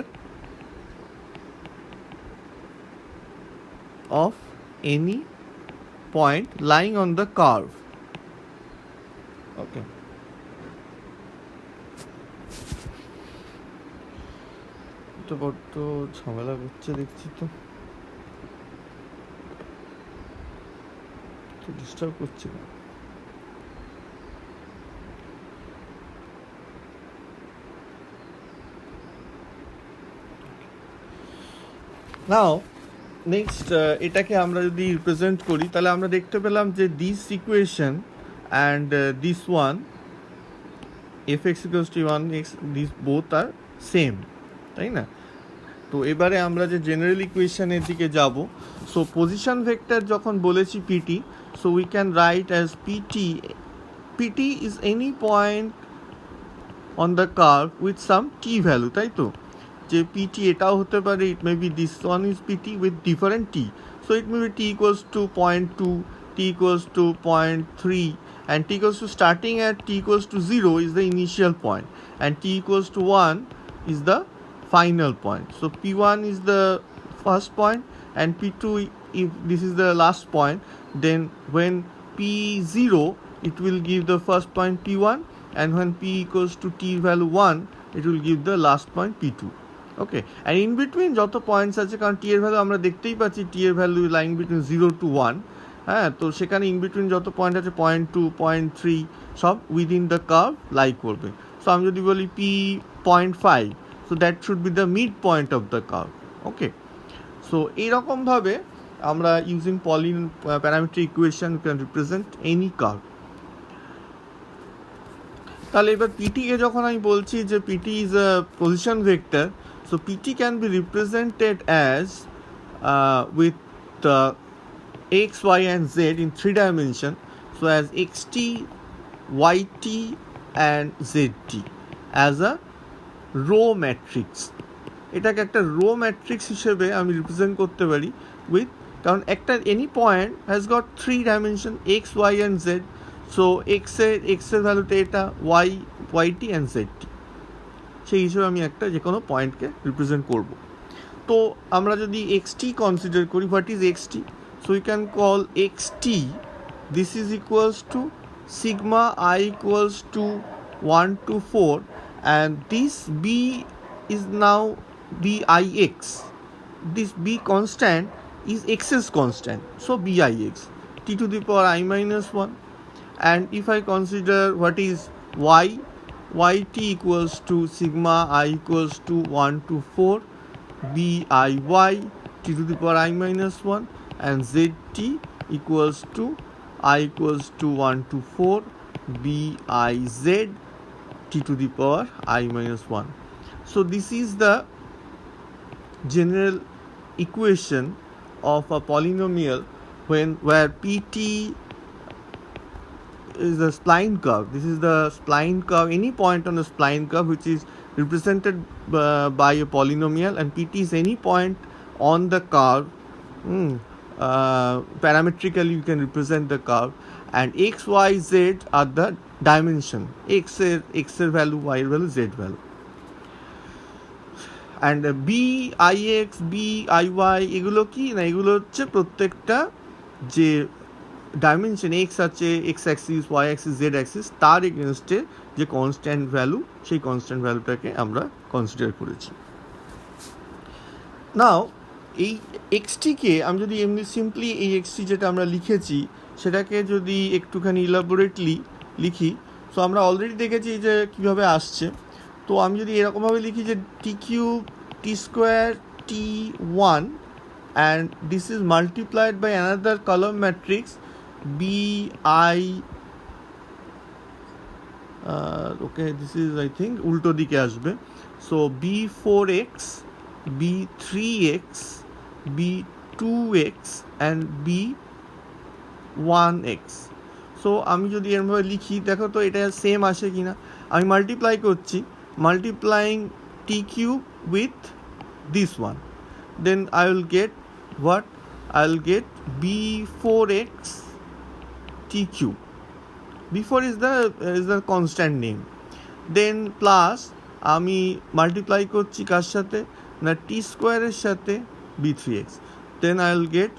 of any point lying on the curve. Okay. তো বড্ড ঝামেলা করছে দেখছি, তো ডিস্টার্ব করছে না। নাও নেক্সট এটাকে আমরা যদি রিপ্রেজেন্ট করি, তাহলে আমরা দেখতে পেলাম যে this equation and this one F X equals to 1x, this both are same, তাই না? তো এবারে আমরা যে জেনারেল ইকুয়েশনের দিকে যাব। সো পজিশন ভেক্টর যখন বলেছি PT, so we can write as PT is any point on the curve with some T value, তাই তো? যে পিটি এটাও হতে পারে, it may be this one is PT with different T, so it may be T equals to 0.2, T equals to 0.3, and t equals to starting at t equals to 0 is the initial point, and t equals to 1 is the final point. So p1 is the first point, and p2, if this is the last point, then when p0 it will give the first point p1, and when p equals to t value 1 it will give the last point p2. Okay, and in between যত পয়েন্টস আছে, কারণ টি এর ভ্যালু আমরা দেখতেই পাচ্ছি, টি এর ভ্যালু লাইং বিটুইন 0 to 1, হ্যাঁ, তো সেখানে ইন বিটুইন যত পয়েন্ট আছে 0.2, 0.3 সব উইদিন দ্য কার্ভ লাই করবে। সো আমি যদি বলি P 0.5, so that should be the mid point of the curve. Okay, so এইরকমভাবে আমরা using parametric equation can represent any curve. তাহলে এবার পিটিকে যখন আমি বলছি যে PT is a position vector, so pt can be represented as with x, y and z in 3 dimension, so as xt, yt and zt as a row matrix. এটাকে একটা রো ম্যাট্রিক্স হিসেবে আমি রিপ্রেজেন্ট করতে পারি উইথ, কারণ একটা any point has got 3 dimension x, y and z, so এক্সের ভ্যালুতে এটা yt and zt, সেই হিসেবে আমি একটা যে কোনো পয়েন্টকে রিপ্রেজেন্ট করব। তো আমরা যদি এক্সটি কনসিডার করি, what is XT? So we can call XT, this is equals to sigma I equals to 1 to 4, and this B is now bix, this b constant is x's constant, so bix, t to the power I minus 1, and if I consider what is y, yt equals to sigma I equals to 1 to 4 biy, t to the power I minus 1, and zt equals to I equals to 1 to 4 biz t to the power I minus 1. So this is the general equation of a polynomial where pt is the spline curve. This is the spline curve, any point on the spline curve which is represented by a polynomial, and pt is any point on the curve. Parametrically you can represent the curve, and x, y, z are the dimension. x এর value, y এর value, z value. And bix biy এগুলো কি না, এগুলো হচ্ছে প্রত্যেকটা যে ডাইমেনশন এক্স আছে, X axis, Y axis, Z axis, তার এগেনস্টে যে কনস্ট্যান্ট ভ্যালু, সেই কনস্ট্যান্ট ভ্যালুটাকে আমরা কনসিডার করেছি। নাও এই এক্সটিকে আমি যদি এমনি সিম্পলি এই এক্সটি যেটা আমরা লিখেছি সেটাকে যদি একটুখানি ইলাবোরেটলি লিখি, সো আমরা অলরেডি দেখেছি যে কীভাবে আসছে। তো আমি যদি এরকমভাবে লিখি যে T cube T square T one, and this is multiplied by another column matrix bi okay, this is I think উল্টো দিকে আসবে, so b4x b3x b2x and b1x. So আমি যদি এরভাবে লিখি, দেখো তো এটা সেম আসে কি না। আমি মাল্টিপ্লাই করছি, multiplying T cube with this one, then I will get what? I'll get b4x t cube. b4 is the constant name. Then plus আমি মাল্টিপ্লাই করছি কার সাথে না, টি স্কোয়ারের সাথে b3x, then I'll get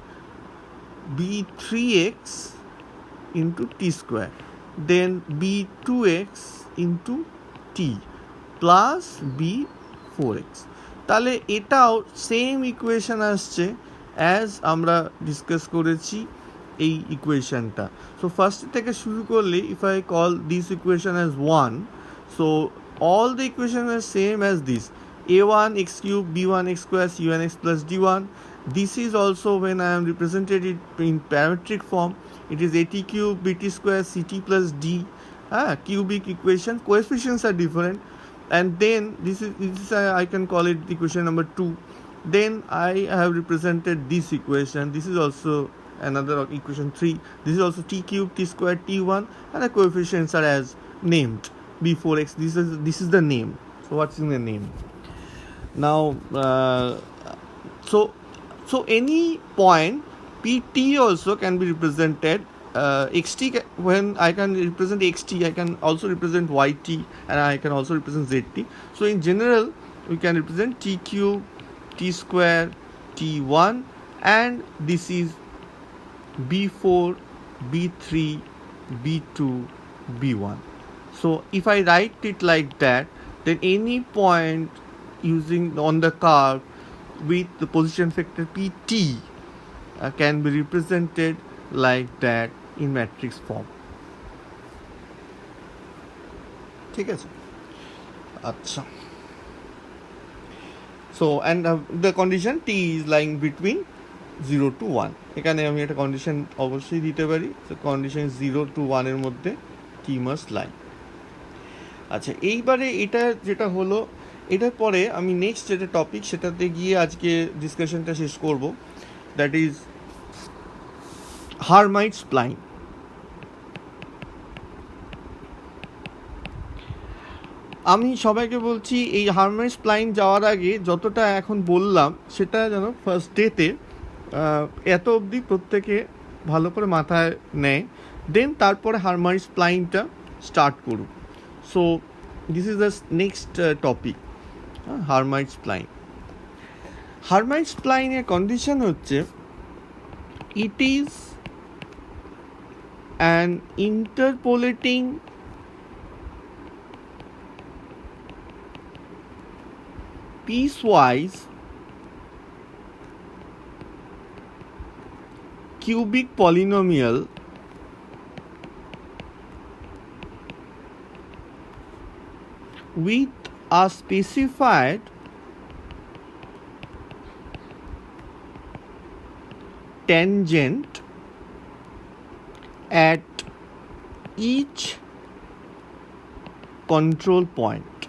b3x into t square, then b2x into t plus b4x. তাহলে এটাও সেম ইকুয়েশন আসছে অ্যাজ আমরা ডিসকাস করেছি এই ইকুয়েশনটা। সো ফার্স্ট থেকে শুরু করলে if I call this equation as 1, so all the equation are same as this, a1 x cube b1 x square c1 x plus d1. This is also when I am represented it in parametric form, it is at cube bt square ct plus d, cubic equation, coefficients are different. And then this is I can call it equation number 2. Then I have represented this equation. This is also another equation 3. This is also t cube t square t1, and the coefficients are as named b4x. This is the name. So what's in the name now? So any point pt also can be represented xt. When I can represent xt, I can also represent yt, and I can also represent zt. So in general we can represent t cube t square t1, and this is b4 b3 b2 b1. So if I write it like that, then any point using on the curve with the position vector pt can be represented like that in matrix form. ঠিক আছে, আচ্ছা। So and the condition t is lying between 0 to 1. এখানে আমি একটা কন্ডিশন অবশ্যই দিতে পারি, so condition 0 to 1 এর মধ্যে t must lie. আচ্ছা, এইবারে এটা যেটা হলো, এটার পরে আমি নেক্সট যেটা টপিক সেটাতে গিয়ে আজকে ডিসকাশনটা শেষ করব, দ্যাট ইজ হারমাইট স্প্লাইন। আমি সবাইকে বলছি এই হারমাইট স্প্লাইন যাওয়ার আগে যতটা এখন বললাম সেটা যেন ফার্স্ট ডেতে এত অবধি প্রত্যেকে ভালো করে মাথায় নেয়, দেন তারপরে হারমাইট স্প্লাইনটা স্টার্ট করুক। So this is the next topic, Hermite spline. Hermite স্প্লাইনের কন্ডিশন হচ্ছে it is an interpolating piecewise cubic polynomial with a specified tangent at each control point.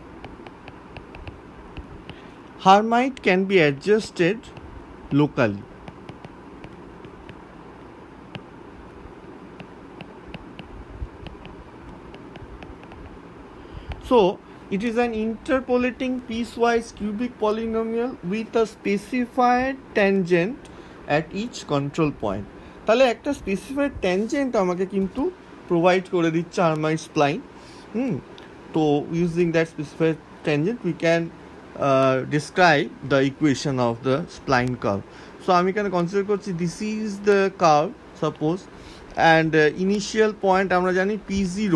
Hermite can be adjusted locally. So, it is an interpolating piecewise cubic polynomial with a specified tangent at each control point. তাহলে একটা স্পেসিফাইড ট্যানজেন্ট আমাকে কিন্তু প্রোভাইড করে দিচ্ছে হারমাইট স্প্লাইন। তো using that specified tangent we can describe the equation of the spline curve. So আমি এখানে কনসিডার করছি this is the curve suppose, and initial point আমরা জানি p0,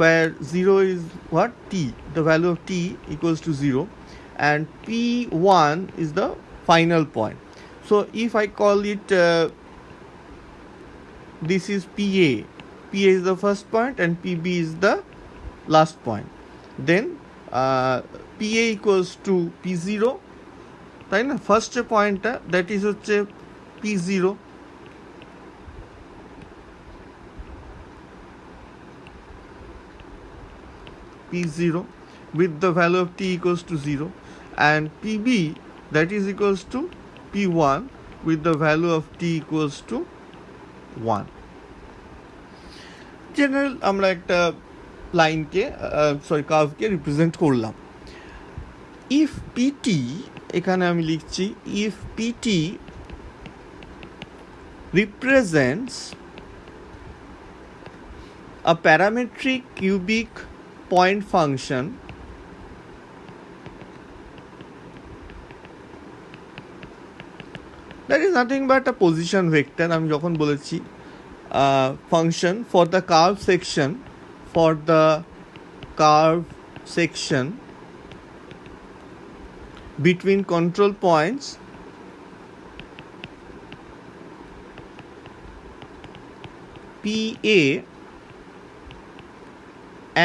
where 0 is what? T, the value of t equals to 0, and p1 is the final point. So if I call it this is PA is the first point and PB is the last point, then PA equals to P0, তাই না? ফার্স্ট যে পয়েন্টটা দ্যাট ইজ হচ্ছে P0, with the value of t equals to 0, and PB that is equals to P1 with the value of t equals to 1. General আমরা একটা লাইনকে কার্ভকে রিপ্রেজেন্ট করলাম। ইফ পিটি, এখানে আমি লিখছি if p t represents a parametric cubic point function that is nothing but a position vector, আমি যখন বলেছি function for the curve section between control points PA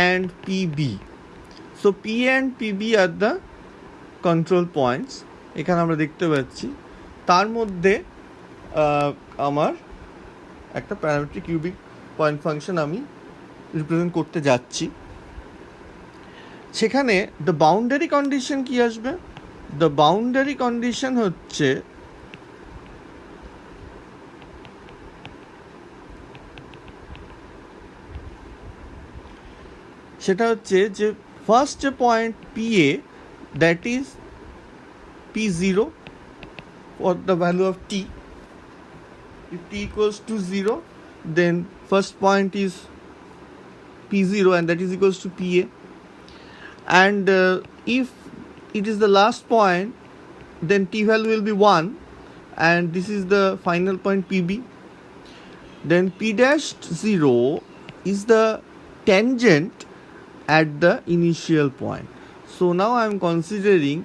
and PB. So PA and PB are the control points. এখানে আমরা দেখতে পাচ্ছি তার মধ্যে আমার একটা প্যারামেট্রিক কিউবিক পয়েন্ট ফাংশন আমি রিপ্রেজেন্ট করতে যাচ্ছি। সেখানে দ্য বাউন্ডারি কন্ডিশন কি আসবে? দ্য বাউন্ডারি কন্ডিশন হচ্ছে সেটা হচ্ছে যে ফার্স্ট যে point PA that is P0 for the value of t. If t equals to 0, then first point is P0 and that is equals to PA, and if it is the last point, then t value will be 1 and this is the final point PB. Then P dash 0 is the tangent at the initial point. So now I am considering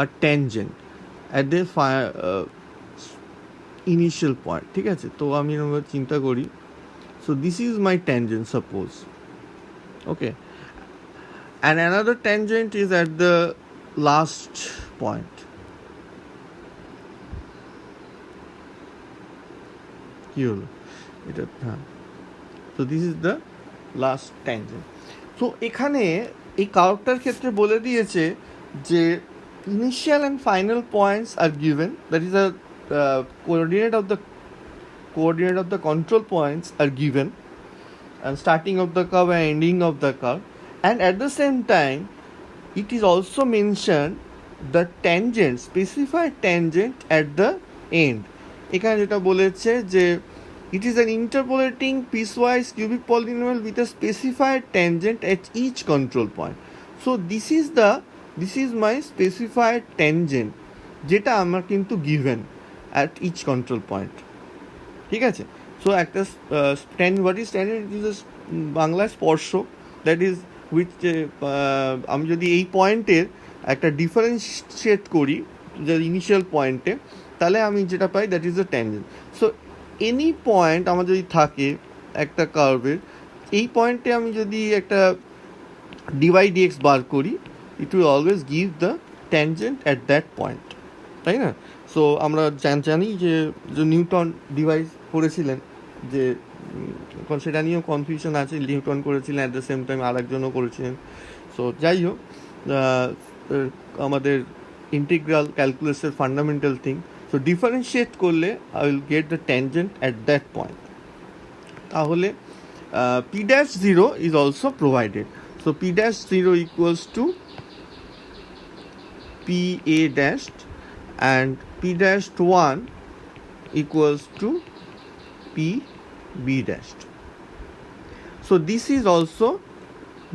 a tangent at the initial point, ঠিক আছে? তো আমি চিন্তা করি, so this is my tangent suppose, okay, and another tangent is at the last point. কি হলো এটা? হ্যাঁ, so this is the last tangent. So এখানে এই কার্ভটার ক্ষেত্রে বলে দিয়েছে যে initial and final points are given, that is a coordinate of the control points are given, and starting of the curve and ending of the curve, and at the same time it is also mentioned the tangent, specified tangent at the end. এখানে যেটা বলেছে যে it is an interpolating piecewise cubic polynomial with a specified tangent at each control point. So this is my specified tangent যেটা আমার কিন্তু given at each control point, ঠিক আছে? সো একটা what is tangent? It is Bangla স্পর্শক, দ্যাট ইজ উইথ আমি যদি এই পয়েন্টের একটা ডিফারেন্সিয়েট করি যে ইনিশিয়াল পয়েন্টে, তাহলে আমি যেটা পাই that is the tangent. So any point আমার যদি থাকে একটা কার্ভের, এই পয়েন্টে আমি যদি একটা dy/dx বার করি, it will always give the tangent at that point, তাই না? সো আমরা জানি যে নিউটন ডিভাইস করেছিলেন যে কারণ সেটা নিয়েও কনফিউশন আছে, নিউটন করেছিলেন, অ্যাট দ্য সেম টাইম আরেকজনও করেছিলেন। সো যাই হোক, আমাদের ইন্টিগ্রাল ক্যালকুলাসের ফান্ডামেন্টাল থিং। সো ডিফারেন্সিয়েট করলে I will get the tangent at that point. তাহলে P dash zero is also provided. So P dash zero equals to P A dashed and p dashed 1 equals to p b dashed. So this is also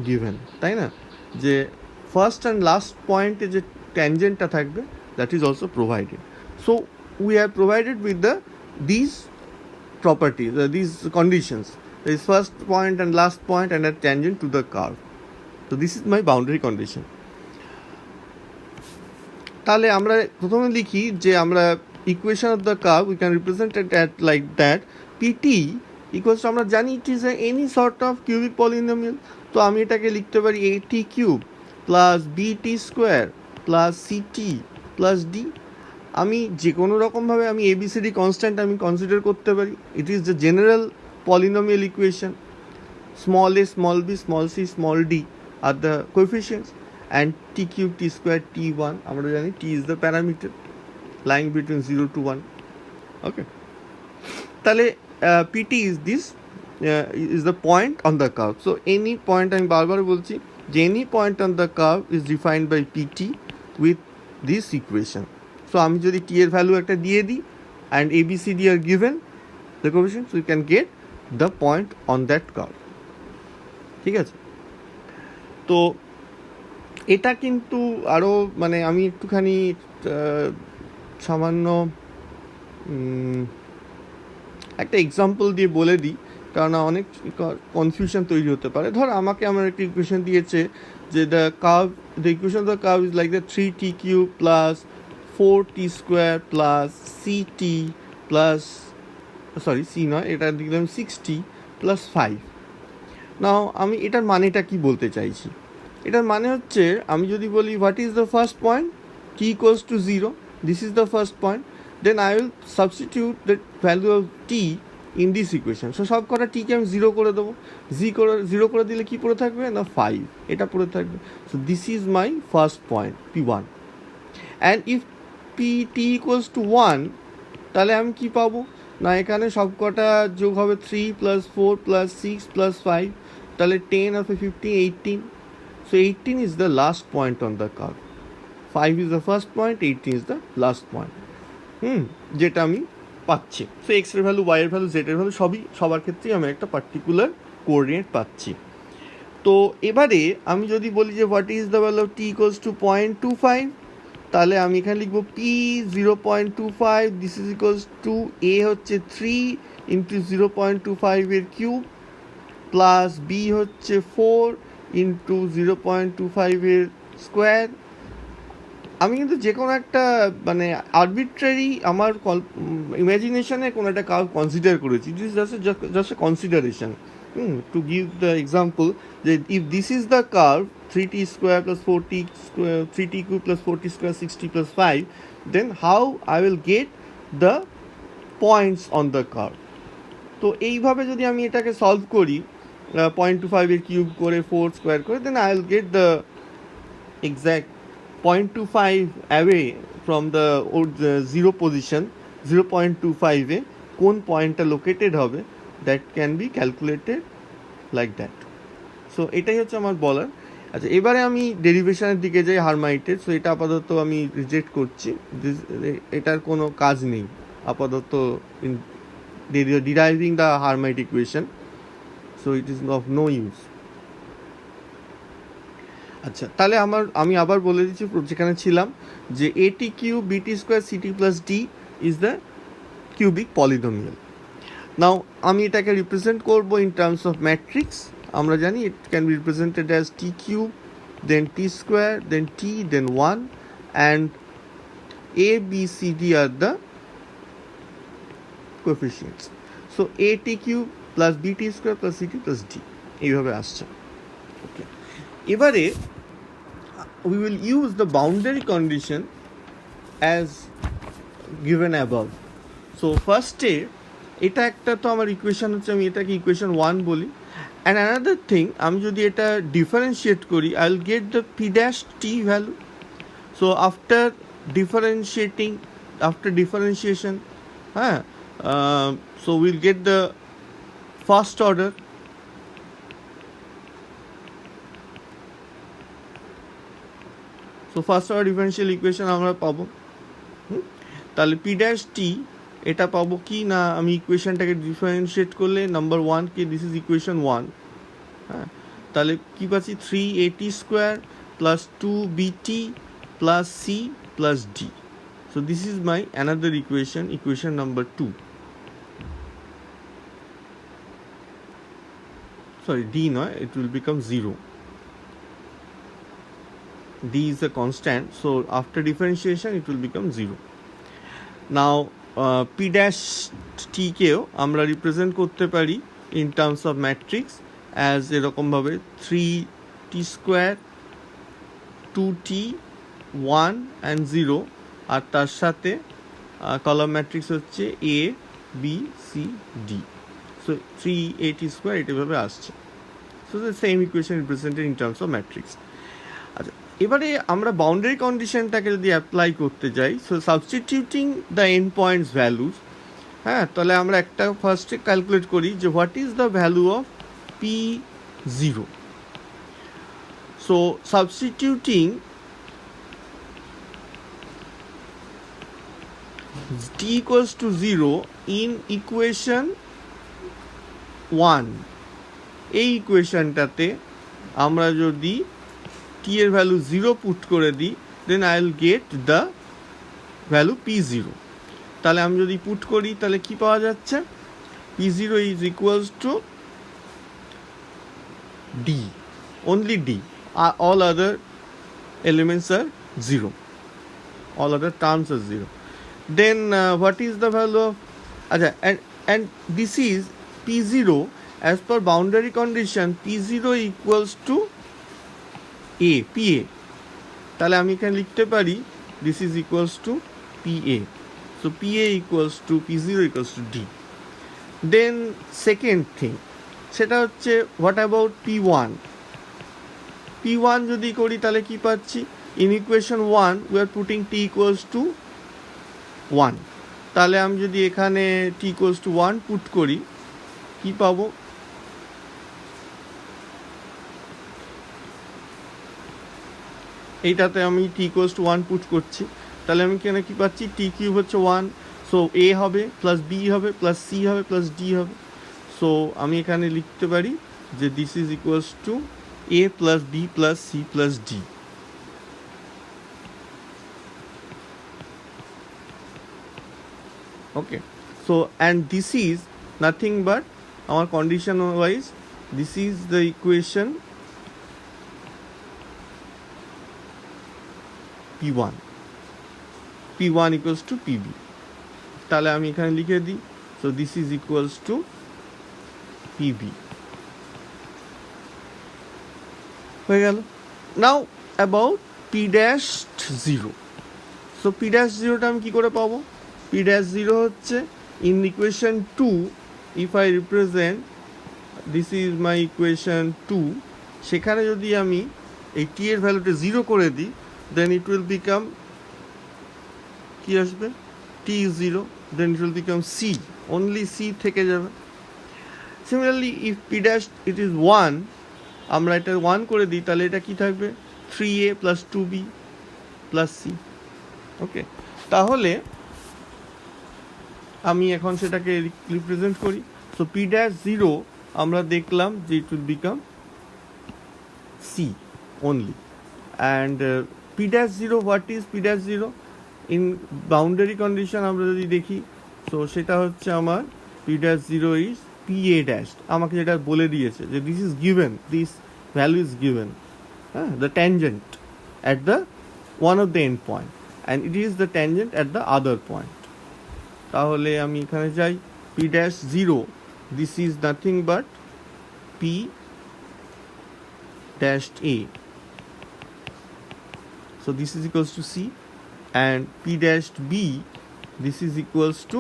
given, তাই না, যে ফার্স্ট অ্যান্ড লাস্ট পয়েন্টে যে ট্যানজেন্টটা থাকবে that is also provided. So we are provided with these properties, these conditions. There is first point and last point and a tangent to the curve. So this is my boundary condition. তাহলে আমরা প্রথমে লিখি যে আমরা equation of the curve we can represent it at like that PT equals, আমরা জানি it is any sort of cubic polynomial. তো আমি এটাকে লিখতে পারি A T cube plus B T square plus C T plus D. আমি যে কোনো রকমভাবে আমি এবিসিডি কনস্ট্যান্ট আমি কনসিডার করতে পারি। It is the general polynomial equation. Small A, small B, small C, small D are the coefficients, and t cube, t square, t1, আমরা জানি t is the parameter lying between 0 to 1. Okay, তাহলে pt is this is the point on the curve. So any point, আমি বারবার বলছি যে any point on the curve is defined by pt with this equation. So আমি যদি t এর ভ্যালু একটা দিয়ে দিই and abcd are given the coefficients, so you can get the point on that curve. ঠিক আছে, তো এটা কিন্তু আরও মানে আমি একটুখানি সামান্য একটা এক্সাম্পল দিয়ে বলে দিই, কারণ অনেক কনফিউশন তৈরি হতে পারে। ধর আমাকে আমার একটা ইকুয়েশন দিয়েছে যে the equation of the curve is like the 3t cube plus 4t square plus ct plus, sorry c নয়, এটা দিলাম 6t প্লাস 5। নাও আমি এটার মানেটা কি বলতে চাইছি, এটার মানে হচ্ছে আমি যদি বলি what is the first point, t equals to 0, this is the first point, then I will substitute the value of t in this equation. So সব কটা টিকে আমি 0 করে দেবো। 0 করে দিলে কি পড়ে থাকবে না 5, এটা পড়ে থাকবে। So this is my first point p1, and if pt equals to 1, তাহলে আমি কি পাবো না এখানে সব কটা যোগ হবে 3 প্লাস 4 প্লাস 6 প্লাস 5, তাহলে 10 আর 15, 18. So 18 is the last point on the curve. 5 is the first point, 18 is the last point. যেটা আমি পাচ্ছি। সো এক্স এর ভ্যালু, ওয়াই এর ভ্যালু, জেড এর ভ্যালু সবার ক্ষেত্রেই আমি একটা পার্টিকুলার কোঅর্ডিনেট পাচ্ছি। তো এবারে আমি যদি বলি যে what is the value of T equals to 0.25, তাহলে আমি এখানে লিখবো P 0.25, this is equals to A হচ্ছে 3 ইন্টু 0.25 এর কিউব প্লাস বি হচ্ছে 4 ইন্টু 0.25 এর স্কোয়ার। আমি কিন্তু যে কোনো একটা মানে আরবিট্রারি আমার ইমাজিনেশনে কোনো একটা কার্ভ কনসিডার করেছি। This is just a consideration to give the example যে if this is the curve 3t square plus 4t square, 3t cube plus 4t square, 6t plus 5, then how I will get the points on the curve. তো এইভাবে যদি আমি এটাকে সলভ করি 0.25 এর কিউব করে 4 স্কোয়ার করে, then I will get the exact 0.25 away from the zero position. 0.25 এ কোন পয়েন্টটা লোকেটেড হবে that can be calculated like that. So এটাই হচ্ছে আমার বলার। আচ্ছা, এবারে আমি ডেরিভেশনের দিকে যাই হারমাইটের। সো এটা আপাতত আমি রিজেক্ট করছি, এটার কোনো কাজ নেই আপাতত in deriving the Hermite equation, so it is of no use. আচ্ছা, তাহলে আমি আবার বলে দিচ্ছি যেখানে ছিলাম যে A T cube B T square C T plus D is the cubic polynomial. Now আমি এটাকে রিপ্রেজেন্ট করবো ইন টার্মস অফ ম্যাট্রিক্স। আমরা জানি it can be represented as T cube, then T square, then T, then 1, and A B C D are the coefficients. So A T cube plus B T square plus C T plus D এইভাবে আসছে। ওকে, এবারে we will use the boundary condition as given above. So first এটা একটা তো আমার ইকুয়েশন হচ্ছে, আমি এটাকে ইকুয়েশন 1 বলি। অ্যান্ড অ্যানাদার থিং, আমি যদি এটা ডিফারেন্সিয়েট করি, I will get the P dash T value. So after differentiation, হ্যাঁ, so will get the first order. So first order differential equation আমরা পাবো। তাহলে পি ড্যাশ টি এটা পাবো কি না, আমি ইকুয়েশনটাকে ডিফারেন্সিয়েট করলে number 1 K, this is equation 1, হ্যাঁ, তাহলে কী পাচ্ছি 3at square plus 2bt plus c plus d. So this is my another equation number 2. Sorry, d নয়, it will become 0. d is a constant, so after differentiation it will become 0. Now p dash t কেও আমরা রিপ্রেজেন্ট করতে পারি in terms of matrix as এরকম ভাবে 3t স্কোয়ার 2t 1 and 0, আর তার সাথে কলাম ম্যাট্রিক্স হচ্ছে a b c d. So 3at square এটাভাবে আসছে। So the same equation represented in terms of matrix. আচ্ছা, এবারে আমরা বাউন্ডারি কন্ডিশনটাকে যদি অ্যাপ্লাই করতে যাই, so substituting the end points values, হ্যাঁ, তাহলে আমরা একটা ফার্স্টে ক্যালকুলেট করি যে what is the value of p0. So substituting t equals to 0 in equation 1, এই ইকুয়েশনটাতে আমরা যদি t এর ভ্যালু 0 পুট করে দিই, then I will get the value p0. তাহলে আমি যদি পুট করি তাহলে কি পাওয়া যাচ্ছে, p0 is equals to d, only d, all other elements are 0, all other terms are 0. Then what is the value of and this is p0 as per boundary condition, p0 equals to a, pa. তাহলে আমি এখানে লিখতে পারি this is equals to pa. So pa equals to p0 equals to d. Then second thing, সেটা হচ্ছে what about p1. p1 যদি করি তাহলে কি পাচ্ছি, in equation 1 we are putting t equals to 1. তাহলে আমি যদি এখানে t equals to 1 পুট করি কি পাবো, এইটাতে আমি t equals to 1 পুট করছি, তাহলে আমি এখানে কি পাচ্ছি, t কিউব হচ্ছে 1, সো a হবে প্লাস b হবে প্লাস c হবে প্লাস d হবে। সো আমি এখানে লিখতে পারি যে this is equals two a plus b plus c plus d. Okay, so and this is nothing but our condition wise, this is the equation p1 equals to pb. তাহলে আমি এখানে লিখে দিই, so this is equals to pb হয়ে গেল। now about p dash 0. so p dash 0 টা আমি কি করে পাবো, p dash 0 হচ্ছে in equation 2, if I represent this is my equation 2, সেখানে যদি আমি এই t এর ভ্যালুটা 0 করে দিই, then it will become কি আসবে, t is 0, then it will become c, only c থেকে যাবে। similarly if p dash it is 1, আমরা এটা 1 করে দিই তাহলে এটা কি থাকবে, 3a plus 2b plus c. ওকে, তাহলে আমি এখন সেটাকে রিপ্রেজেন্ট করি। সো p dash 0 আমরা দেখলাম যে it will become c only, and p dash 0, what is p dash 0 in boundary condition আমরা যদি দেখি, সো সেটা হচ্ছে আমার p dash 0 is pa dash, আমাকে যেটা বলে দিয়েছে যে this is given, this value is given, the tangent at the one of the end point and it is the tangent at the other point. তাহলে আমি এখানে যাই, p dash 0, this is nothing but p dash a, so this is equals to c, and p dash b, this is equals to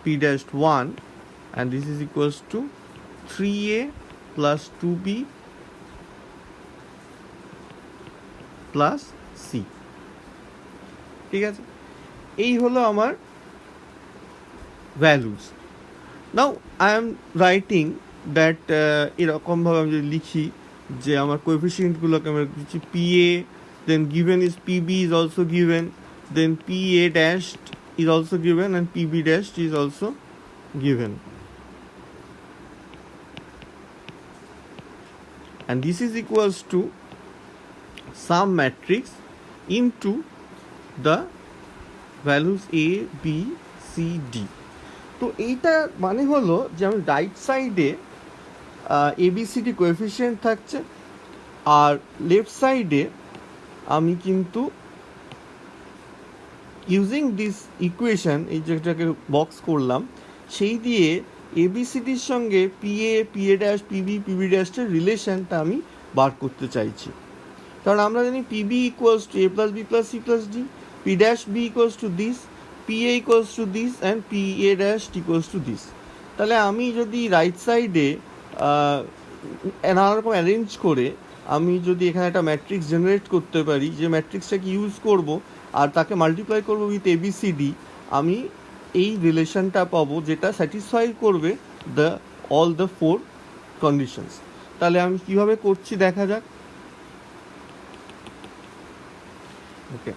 p dash 1, and this is equals to 3a plus 2b plus c. ঠিক আছে, এই হলো আমার values. Now I am writing that, এরকমভাবে আমি যদি লিখি যে আমার কোএফিসিয়েন্টগুলোকে আমরা লিখছি PA, then given is PB is also given, then PA dashed is also given, and PB dashed is also given. And this is equals to some matrix into the values A, B, C, D. তো এইটা মানে হলো যে আমি রাইট সাইডে ABCD কোএফিসিয়েন্ট থাকছে, আর লেফট সাইডে আমি কিন্তু ইউজিং দিস ইকুয়েশন, এই যেটাকে বক্স করলাম, সেই দিয়ে ABCDর সঙ্গে PA ড্যাশ PB ড্যাশের রিলেশনটা আমি বার করতে চাইছি। কারণ আমরা জানি PB equals to A plus B plus C plus D, P dash B equals to this, PA equals to this, and PA dash equals to this. তাহলে আমি যদি রাইট সাইডে নানা রকম অ্যারেঞ্জ করে আমি যদি এখানে একটা ম্যাট্রিক্স জেনারেট করতে পারি, যে ম্যাট্রিক্সটাকে ইউজ করব আর তাকে মাল্টিপ্লাই করব উইথ ABCD, আমি এই রিলেশনটা পাবো যেটা স্যাটিসফাই করবে অল দ্য 4 কন্ডিশনস। তাহলে আমি কিভাবে করছি দেখা যাক। ওকে,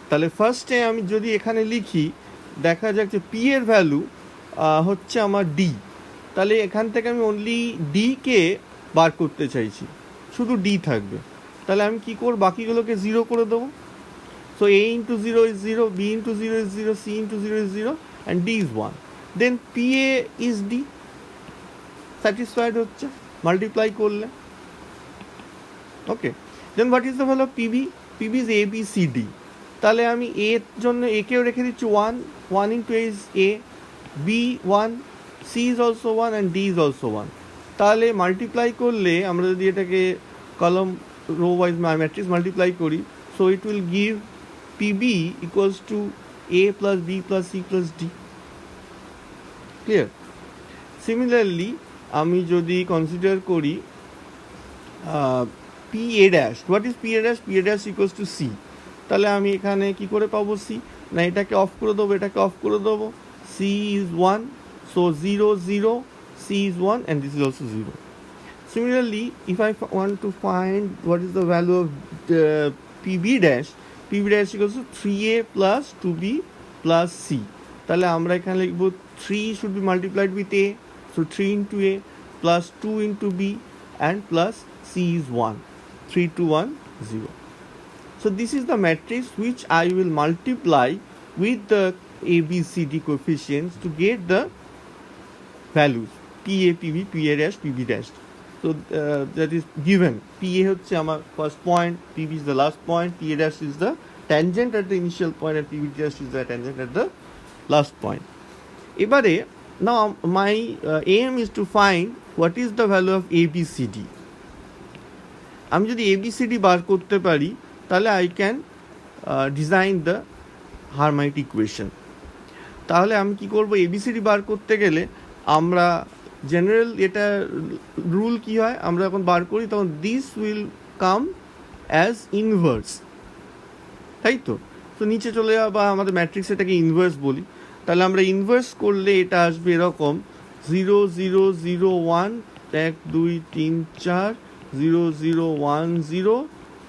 তাহলে ফার্স্টে আমি যদি এখানে লিখি, দেখা যাক যে P এর ভ্যালু হচ্ছে আমার D, তাহলে এখান থেকে আমি অনলি D কে বার করতে চাইছি, শুধু D থাকবে। তাহলে আমি কী করব, বাকিগুলোকে 0 করে দেবো। So A into 0 is 0, B into 0 is 0, C into 0 is 0, and D is 1. Then PA is D, satisfied হচ্ছে মাল্টিপ্লাই করলে। Okay, then what is the value of PB? PB is ABCD, তাহলে আমি A এর জন্য A কেও রেখে দিচ্ছি 1 into A is A, B 1, C is also 1, and D is also 1. তাহলে মাল্টিপ্লাই করলে আমরা যদি এটাকে কলম রো ওয়াইজ ম্যাট্রিক্স মাল্টিপ্লাই করি, so it will give PB equals to A plus B plus C plus D. Clear? Similarly, আমি যদি কনসিডার করি PA dash, what is PA dash? PA dash equals to C. তাহলে আমি এখানে কি করে পাবো C? না এটাকে অফ করে দেবো, এটাকে অফ করে দেবো। C is 1, so 0 0, C is 1, and this is also 0. Similarly, if I want to find what is the value of the PB dash equals to 3A plus 2B plus C. তাহলে আমরা এখানে লিখবো 3 should be multiplied with A, so 3 into A plus 2 into B, and plus C is 1, 3 2 1 0. So this is the matrix which I will multiply with the ABCD coefficients to get the values PA, PB, PA dash, PB dash. So that is given. PA হচ্ছে আমার first point, PB is the last point, PA dash is the tangent at the initial point, and PB dash is the tangent at the last point. এবারে now my aim is to find what is the value of ABCD. আমি যদি ABCD বার করতে পারি, তাহলে I can design the Hermite equation. তাহলে আমি কি করব, ABCD বার করতে গেলে আমরা জেনারেল এটা রুল কি হয়, আমরা যখন বার করি তখন this will come as inverse, তাই তো। তো নিচে চলে যাওয়া বা আমাদের ম্যাট্রিক্স এটাকে ইনভার্স বলি। তাহলে আমরা ইনভার্স করলে এটা আসবে এরকম 0 0 0 1, 1 2 3 4, 0 0 1 0,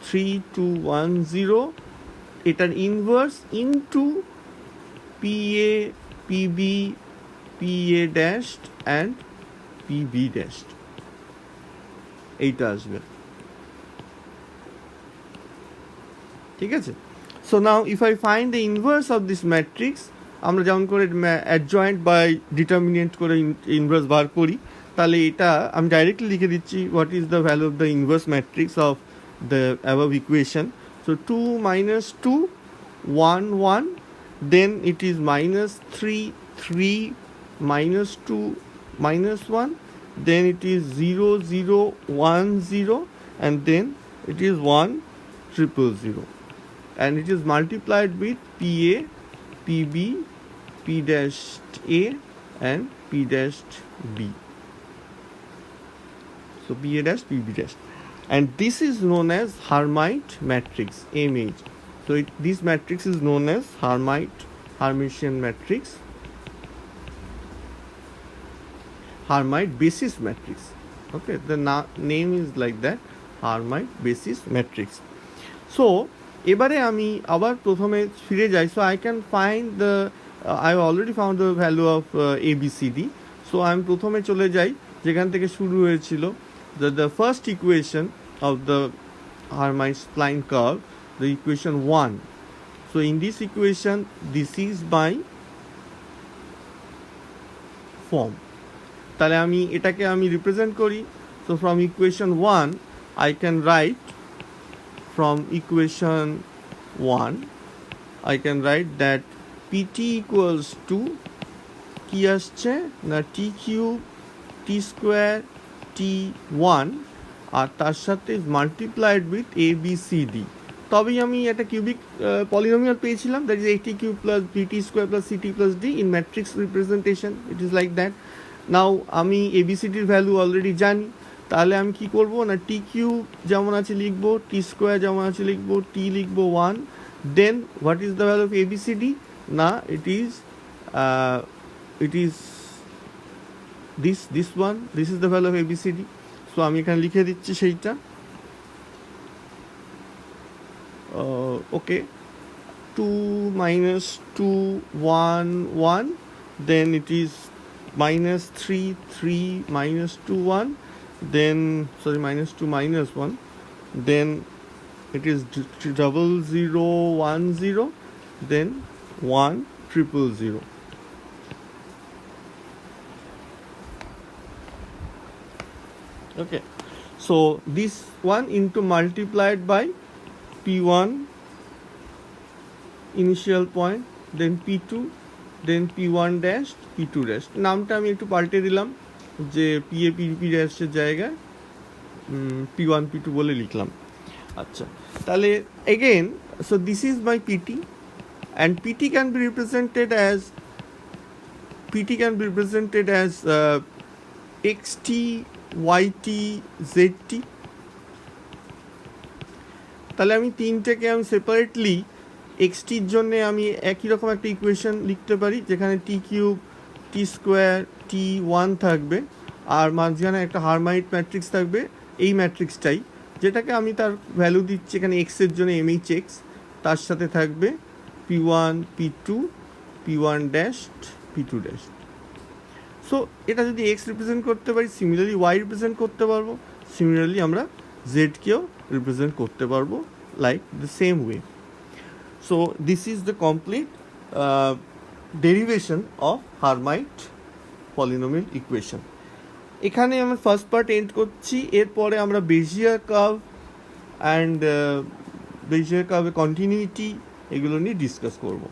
3 2 1 0, এটার inverse into PA, PB, PA dashed and PB dashed, এইটা আসবে, ঠিক আছে। So now if I find the inverse of this matrix, আমরা যেমন করে adjoint by determinant করে inverse বার করি, তাহলে এটা আমি ডাইরেক্টলি লিখে দিচ্ছি what is the value of the inverse matrix of the above equation. So 2 minus 2 1 1, then it is minus 3 3 minus 2 minus 1, then it is 0 0 1 0, and then it is 1 0 0, and it is multiplied with PA, PB, P dashed A and P dashed B. So P A dash, P B dash. And this is known as Hermite matrix, MH. So this matrix is known as Hermitian matrix, Hermite basis matrix. Okay, the name is like that, Hermite basis matrix. So এবারে আমি আবার প্রথমে ফিরে যাই. So I can find the I already found the value of ABCD. So আমি প্রথমে চলে যাই যেখান থেকে শুরু হয়েছিল, the first equation of the Hermite spline curve, the equation 1. So in this equation, this is my form. তাহলে আমি এটাকে আমি রিপ্রেজেন্ট করি. So from equation 1 I can write, from equation 1 I can write that PT equals to কি আসছে না t cube t square t1 আর তার সাথে মাল্টিপ্লাইড উইথ ABCD. তবেই আমি একটা কিউবিক পলিনোমিয়াল পেয়েছিলাম, that is AT cube plus BT square plus CT plus D in matrix representation. It is like that. নাও আমি ABCDর ভ্যালু অলরেডি জানি, তাহলে আমি কি করব না টি কিউব যেমন আছে লিখবো, টি স্কোয়ার যেমন আছে লিখবো, টি লিখবো 1. Then what is the value of ABCD? না it is this one, this is the value of ABCD. So আমি এখানে লিখে দিচ্ছি সেইটা. ওকে, 2 minus 2 1 1, then it is minus 3 3 minus 2 1, then sorry minus 2 minus 1, then it is 00 1 0, then 1 0 0. Okay, so this one into multiplied by P1 initial point, then P2, then P1 dash, P2 dash. নামটা আমি একটু পাল্টে দিলাম, যে PA PP ড্যাশের জায়গায় P1 P2 বলে লিখলাম. আচ্ছা, তাহলে again, so this is my PT, and PT can be represented as XT YT ZT. তাহলে আমি তিনটাকে আমি সেপারেটলি এক্সটির জন্য আমি একই রকম একটা ইকুয়েশন লিখতে পারি, যেখানে টি কিউব টি স্কোয়ার T1 থাকবে আর মাঝখানে একটা হারমাইট ম্যাট্রিক্স থাকবে, এই ম্যাট্রিক্সটাই, যেটাকে আমি তার ভ্যালু দিচ্ছি এখানে এক্সের জন্য MHX, তার সাথে থাকবে P1 P2 P1 dash P2 dash. So এটা যদি এক্স রিপ্রেজেন্ট করতে পারি, সিমিলারলি ওয়াই রিপ্রেজেন্ট করতে পারবো, সিমিলারলি আমরা জেডকেও রিপ্রেজেন্ট করতে পারবো like the same way. So this is the complete derivation of Hermite polynomial equation. এখানে আমরা ফার্স্ট পার্ট এন্ড করছি. এরপরে আমরা বেজিয়ার কার্ভ অ্যান্ড বেজিয়ার কার্ভের কন্টিনিউইটি এগুলো নিয়ে ডিসকাস করবো.